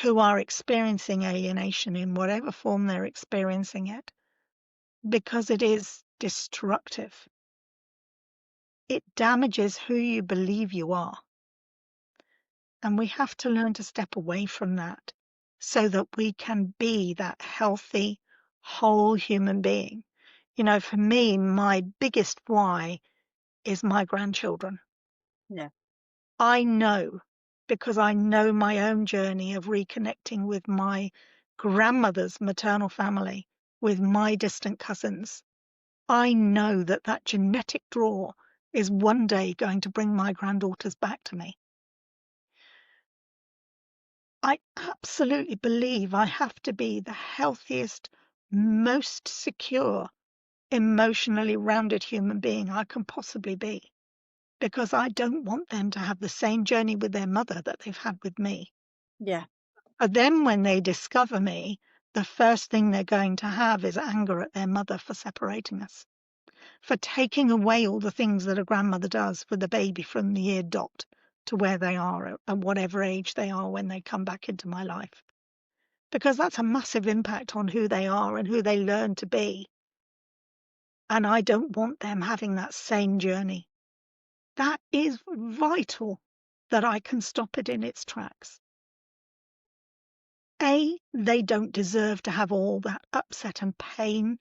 Speaker 2: who are experiencing alienation in whatever form they're experiencing it, because it is destructive. It damages who you believe you are. And we have to learn to step away from that so that we can be that healthy, whole human being. You know, for me, my biggest why is my grandchildren.
Speaker 1: Yeah.
Speaker 2: I know, because I know my own journey of reconnecting with my grandmother's maternal family, with my distant cousins. I know that that genetic draw is one day going to bring my granddaughters back to me. I absolutely believe I have to be the healthiest, most secure, emotionally rounded human being I can possibly be, because I don't want them to have the same journey with their mother that they've had with me.
Speaker 1: Yeah.
Speaker 2: But then when they discover me, the first thing they're going to have is anger at their mother for separating us, for taking away all the things that a grandmother does with the baby from the year dot to where they are at whatever age they are when they come back into my life. Because that's a massive impact on who they are and who they learn to be. And I don't want them having that same journey. That is vital that I can stop it in its tracks. A, they don't deserve to have all that upset and pain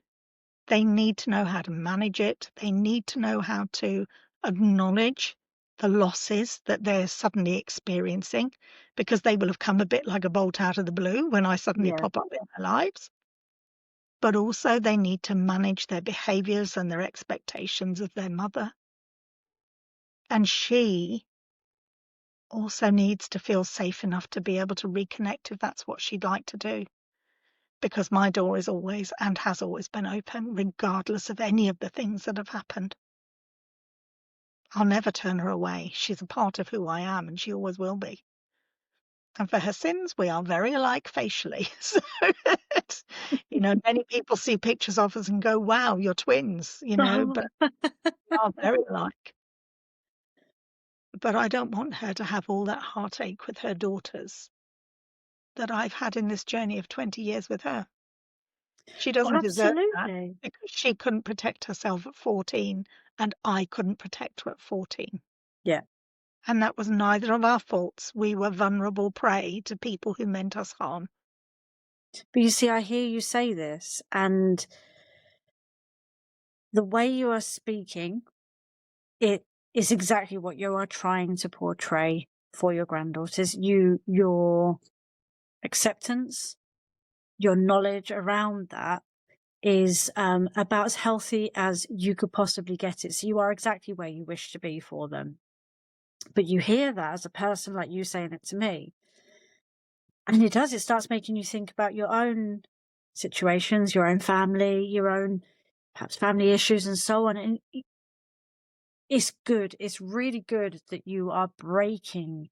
Speaker 2: They need to know how to manage it. They need to know how to acknowledge the losses that they're suddenly experiencing, because they will have come a bit like a bolt out of the blue when I suddenly
Speaker 1: Yeah.
Speaker 2: pop up in their lives. But also they need to manage their behaviors and their expectations of their mother. And she also needs to feel safe enough to be able to reconnect if that's what she'd like to do. Because my door is always and has always been open, regardless of any of the things that have happened. I'll never turn her away. She's a part of who I am, and she always will be. And for her sins, we are very alike facially. So, it's, many people see pictures of us and go, wow, you're twins, but we are very alike. But I don't want her to have all that heartache with her daughters that I've had in this journey of 20 years with her. She
Speaker 1: Oh,
Speaker 2: doesn't deserve that
Speaker 1: absolutely.
Speaker 2: because she couldn't protect herself at 14 and I couldn't protect her at 14.
Speaker 1: Yeah.
Speaker 2: And that was neither of our faults. We were vulnerable prey to people who meant us harm.
Speaker 1: But you see, I hear you say this, and the way you are speaking, it is exactly what you are trying to portray for your granddaughters. Your acceptance, your knowledge around that is about as healthy as you could possibly get it. So you are exactly where you wish to be for them. But you hear that as a person, like you saying it to me, and it starts making you think about your own situations, your own family, your own perhaps family issues and so on. And it's good. It's really good that you are breaking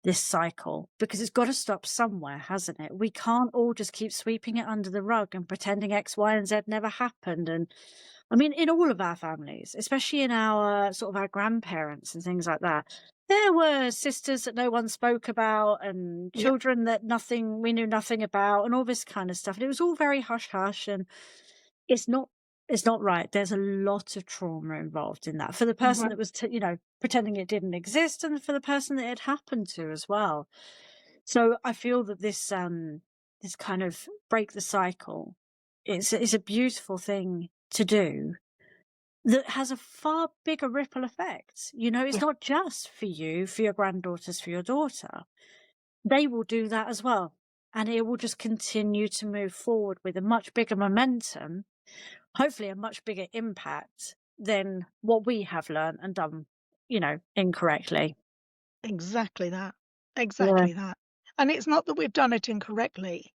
Speaker 1: this cycle, because it's got to stop somewhere, hasn't it? We can't all just keep sweeping it under the rug and pretending X, Y, and Z never happened. And I mean, in all of our families, especially in our sort of our grandparents and things like that, there were sisters that no one spoke about and
Speaker 2: Yeah,
Speaker 1: children that we knew nothing about and all this kind of stuff. And it was all very hush hush, and it's not it's not right. There's a lot of trauma involved in that for the person
Speaker 2: right.
Speaker 1: that was, pretending it didn't exist, and for the person that it happened to as well. So I feel that this kind of break the cycle is a beautiful thing to do that has a far bigger ripple effect. It's
Speaker 2: Yeah,
Speaker 1: not just for you, for your granddaughters, for your daughter. They will do that as well. And it will just continue to move forward with a much bigger momentum, hopefully a much bigger impact than what we have learned and done, incorrectly.
Speaker 2: exactly that.
Speaker 1: Yeah.
Speaker 2: Exactly that. And it's not that we've done it incorrectly.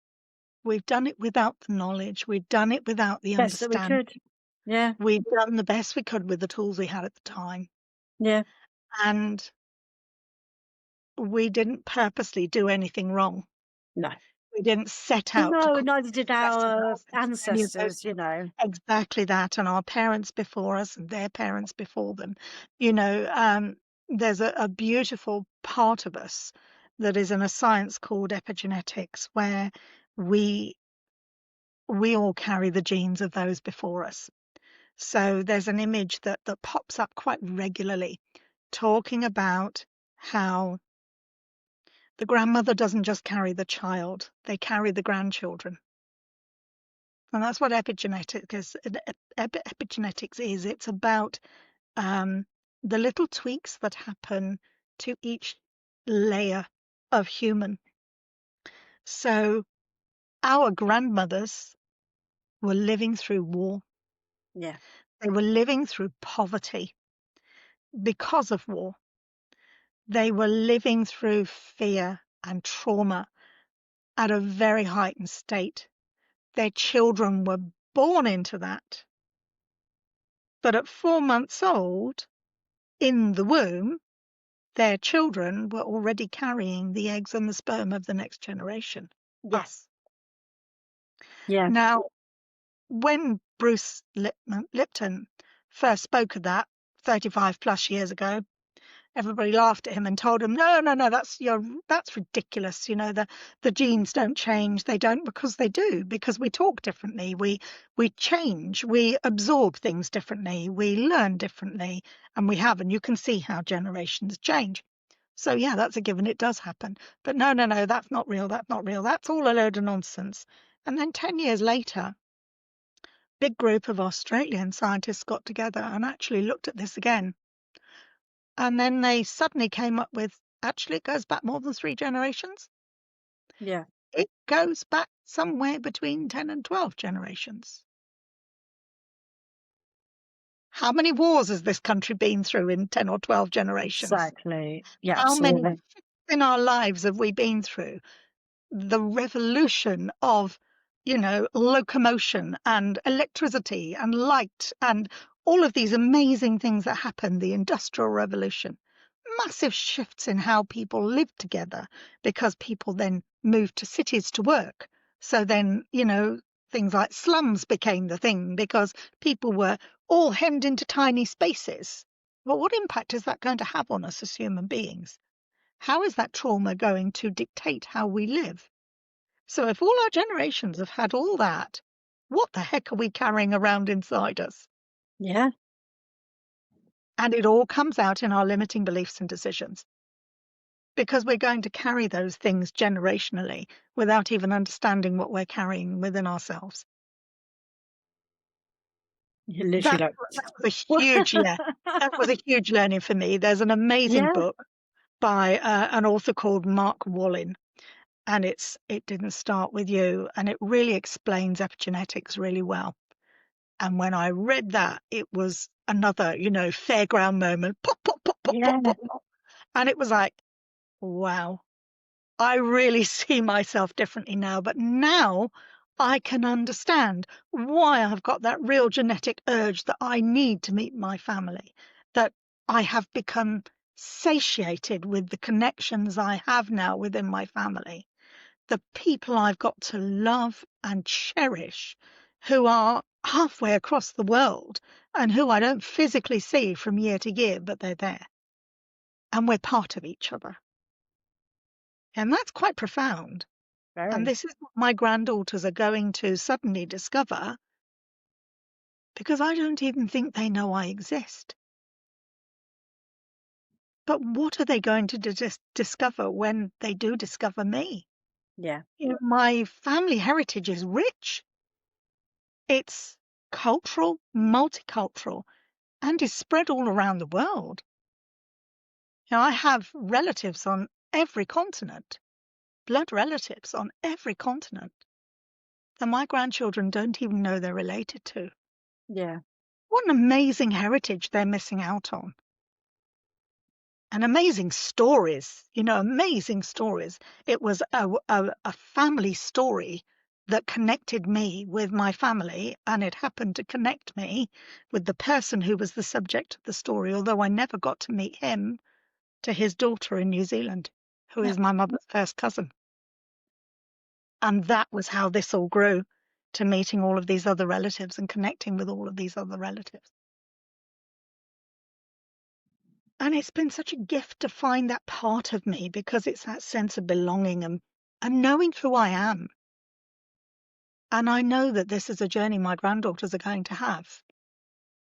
Speaker 2: We've done it without the knowledge. We've done it without the
Speaker 1: Best that we
Speaker 2: understanding.
Speaker 1: could. Yeah.
Speaker 2: We've done the best we could with the tools we had at the time.
Speaker 1: Yeah.
Speaker 2: And we didn't purposely do anything wrong.
Speaker 1: No.
Speaker 2: We didn't set out to
Speaker 1: No,
Speaker 2: cause
Speaker 1: neither did
Speaker 2: stress in
Speaker 1: our
Speaker 2: ourselves or any of those
Speaker 1: ancestors.
Speaker 2: things. Exactly that, and our parents before us and their parents before them. You know, um, there's a beautiful part of us that is in a science called epigenetics, where we we all carry the genes of those before us. So there's an image that pops up quite regularly talking about how the grandmother doesn't just carry the child, they carry the grandchildren. And that's what epigenetics is. It's about um, the little tweaks that happen to each layer of human. So our grandmothers were living through war.
Speaker 1: Yeah.
Speaker 2: They were living through poverty because of war. They were living through fear and trauma at a very heightened state. Their children were born into that. But at 4 months old, in the womb, their children were already carrying the eggs and the sperm of the next generation,
Speaker 1: Yeah.
Speaker 2: us.
Speaker 1: Yeah.
Speaker 2: Now, when Bruce Lipton first spoke of that 35 plus years ago, everybody laughed at him and told him, no, no, no, that's ridiculous. The genes don't change. They don't, because they do, because we talk differently. We change, we absorb things differently, we learn differently, and you can see how generations change. So yeah, that's a given. It does happen. But no, no, no, that's not real. That's not real. That's all a load of nonsense. And then 10 years later, big group of Australian scientists got together and actually looked at this again. And then they suddenly came up with, actually, it goes back more than 3 generations.
Speaker 1: Yeah.
Speaker 2: It goes back somewhere between 10 and 12 generations. How many wars has this country been through in 10 or 12 generations?
Speaker 1: Exactly. Yeah,
Speaker 2: How many
Speaker 1: absolutely.
Speaker 2: shifts in our lives have we been through? The revolution of, locomotion and electricity and light and all of these amazing things that happened, the Industrial Revolution, massive shifts in how people lived together because people then moved to cities to work. So then, things like slums became the thing because people were all hemmed into tiny spaces. But what impact is that going to have on us as human beings? How is that trauma going to dictate how we live? So if all our generations have had all that, what the heck are we carrying around inside us?
Speaker 1: Yeah.
Speaker 2: And it all comes out in our limiting beliefs and decisions because we're going to carry those things generationally without even understanding what we're carrying within ourselves.
Speaker 1: You literally
Speaker 2: That,
Speaker 1: like
Speaker 2: that was a huge, yeah, that was a huge learning for me. There's an amazing
Speaker 1: Yeah.
Speaker 2: book by an author called Mark Wallin, and It Didn't Start With You, and it really explains epigenetics really well. And when I read that, it was another, fairground moment. Pop, pop, pop, pop, pop,
Speaker 1: Yeah.
Speaker 2: pop, pop. And it was like, wow, I really see myself differently now. But now I can understand why I've got that real genetic urge that I need to meet my family, that I have become satiated with the connections I have now within my family, the people I've got to love and cherish who are halfway across the world and who I don't physically see from year to year, but they're there. And we're part of each other. And that's quite profound. And
Speaker 1: Very.
Speaker 2: this is what my granddaughters are going to suddenly discover because I don't even think they know I exist. But what are they going to discover when they do discover me?
Speaker 1: Yeah.
Speaker 2: My family heritage is rich. It's cultural, multicultural, and is spread all around the world. I have relatives on every continent, blood relatives on every continent that my grandchildren don't even know they're related to.
Speaker 1: Yeah.
Speaker 2: What an amazing heritage they're missing out on. And amazing stories, amazing stories. It was a family story that connected me with my family, and it happened to connect me with the person who was the subject of the story, although I never got to meet him, to his daughter in New Zealand, who
Speaker 1: Yeah.
Speaker 2: is my mother's first cousin. And that was how this all grew, to meeting all of these other relatives and connecting with all of these other relatives. And it's been such a gift to find that part of me because it's that sense of belonging and knowing who I am. And I know that this is a journey my granddaughters are going to have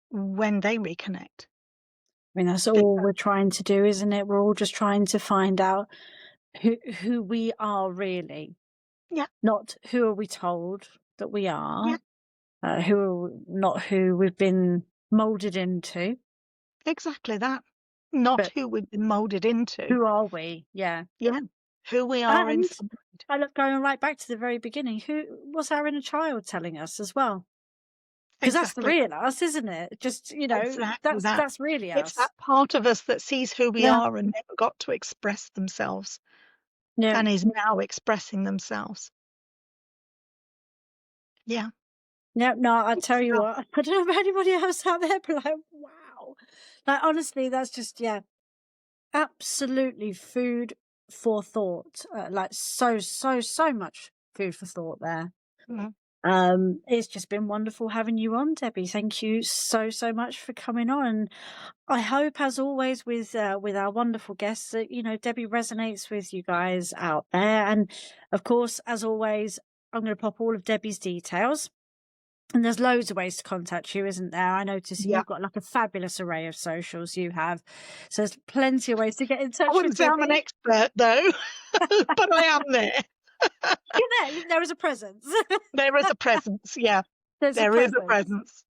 Speaker 2: when they reconnect.
Speaker 1: I mean, that's all
Speaker 2: Because,
Speaker 1: we're trying to do, isn't it? We're all just trying to find out who we are really,
Speaker 2: yeah,
Speaker 1: not who are we told that we
Speaker 2: yeah,
Speaker 1: are, not who we've been molded into,
Speaker 2: exactly that. Not
Speaker 1: but
Speaker 2: who we've been molded into.
Speaker 1: who are we? Yeah.
Speaker 2: Yeah, who we are
Speaker 1: And
Speaker 2: inside.
Speaker 1: I look going right back to the very beginning. Who was our inner child telling us as well? Because that's the
Speaker 2: Exactly.
Speaker 1: real us, isn't it? Just,
Speaker 2: Exactly that.
Speaker 1: that's really
Speaker 2: It's
Speaker 1: us.
Speaker 2: that part of us that sees who we
Speaker 1: Yeah.
Speaker 2: are and never got to express themselves
Speaker 1: Yeah.
Speaker 2: and is now expressing themselves. Yeah.
Speaker 1: Yeah. No, I
Speaker 2: Good
Speaker 1: tell you
Speaker 2: stuff.
Speaker 1: what, I don't know about anybody else out there, but like, wow. Like, honestly, that's just, yeah, absolutely food for thought. Like, so much food for thought there.
Speaker 2: Mhm.
Speaker 1: It's just been wonderful having you on, Debbie. Thank you so much for coming on. I hope, as always, with our wonderful guests, that Debbie resonates with you guys out there. And of course, as always, I'm going to pop all of Debbie's details. And there's loads of ways to contact you, isn't there? I notice that
Speaker 2: Yeah.
Speaker 1: you've got like a fabulous array of socials you have. So there's plenty of ways to get in
Speaker 2: I
Speaker 1: touch with
Speaker 2: wouldn't say I'm an
Speaker 1: Debbie.
Speaker 2: expert though, but I am there.
Speaker 1: You're there. There is a presence.
Speaker 2: There is a presence. Yeah.
Speaker 1: There's a
Speaker 2: There is a
Speaker 1: presence.
Speaker 2: presence.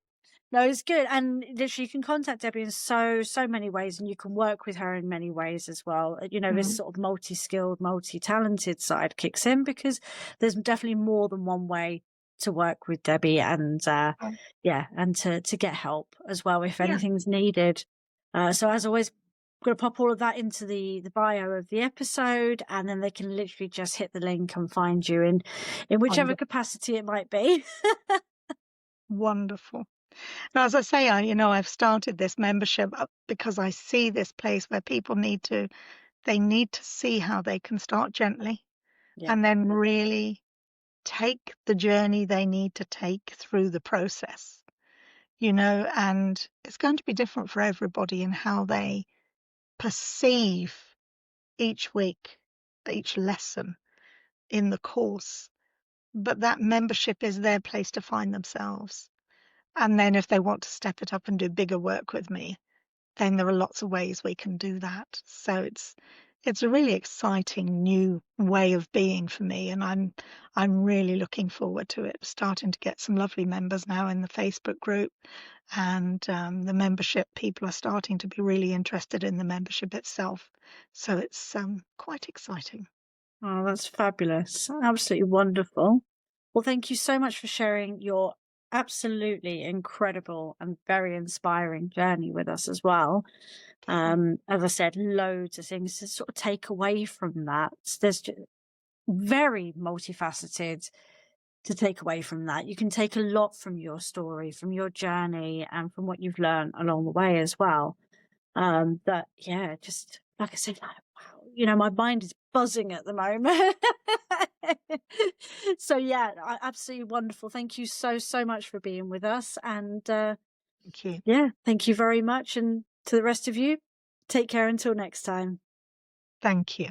Speaker 1: No, it's good, and literally you can contact Debbie in so many ways, and you can work with her in many ways as well. You know, this
Speaker 2: Mm.
Speaker 1: sort of multi-skilled, multi-talented side kicks in because there's definitely more than one way to work with Debbie, and
Speaker 2: Oh,
Speaker 1: yeah, and to get help as well if
Speaker 2: yeah,
Speaker 1: anything's needed. So as always, I'm going to pop all of that into the bio of the episode, and then they can literally just hit the link and find you in whichever
Speaker 2: wonderful.
Speaker 1: capacity it might be.
Speaker 2: Wonderful. Now, as I say, I've started this membership up because I see this place where people they need to see how they can start gently
Speaker 1: Yeah.
Speaker 2: and then really take the journey they need to take through the process, and it's going to be different for everybody in how they perceive each week, each lesson in the course. But that membership is their place to find themselves. And then if they want to step it up and do bigger work with me, then there are lots of ways we can do that. So it's a really exciting new way of being for me, and I'm really looking forward to it. Starting to get some lovely members now in the Facebook group, and the membership people are starting to be really interested in the membership itself. So it's quite exciting.
Speaker 1: Oh, that's fabulous. Absolutely wonderful. Well, thank you so much for sharing your absolutely incredible and very inspiring journey with us as well. As I said, loads of things to sort of take away from that. There's very multifaceted to take away from that. You can take a lot from your story, from your journey, and from what you've learned along the way as well. That yeah, just like I said, like, wow, my mind is buzzing at the moment. So yeah, absolutely wonderful. Thank you so much for being with us, and
Speaker 2: Thank you.
Speaker 1: yeah, thank you very much. And to the rest of you, take care until next time.
Speaker 2: Thank you.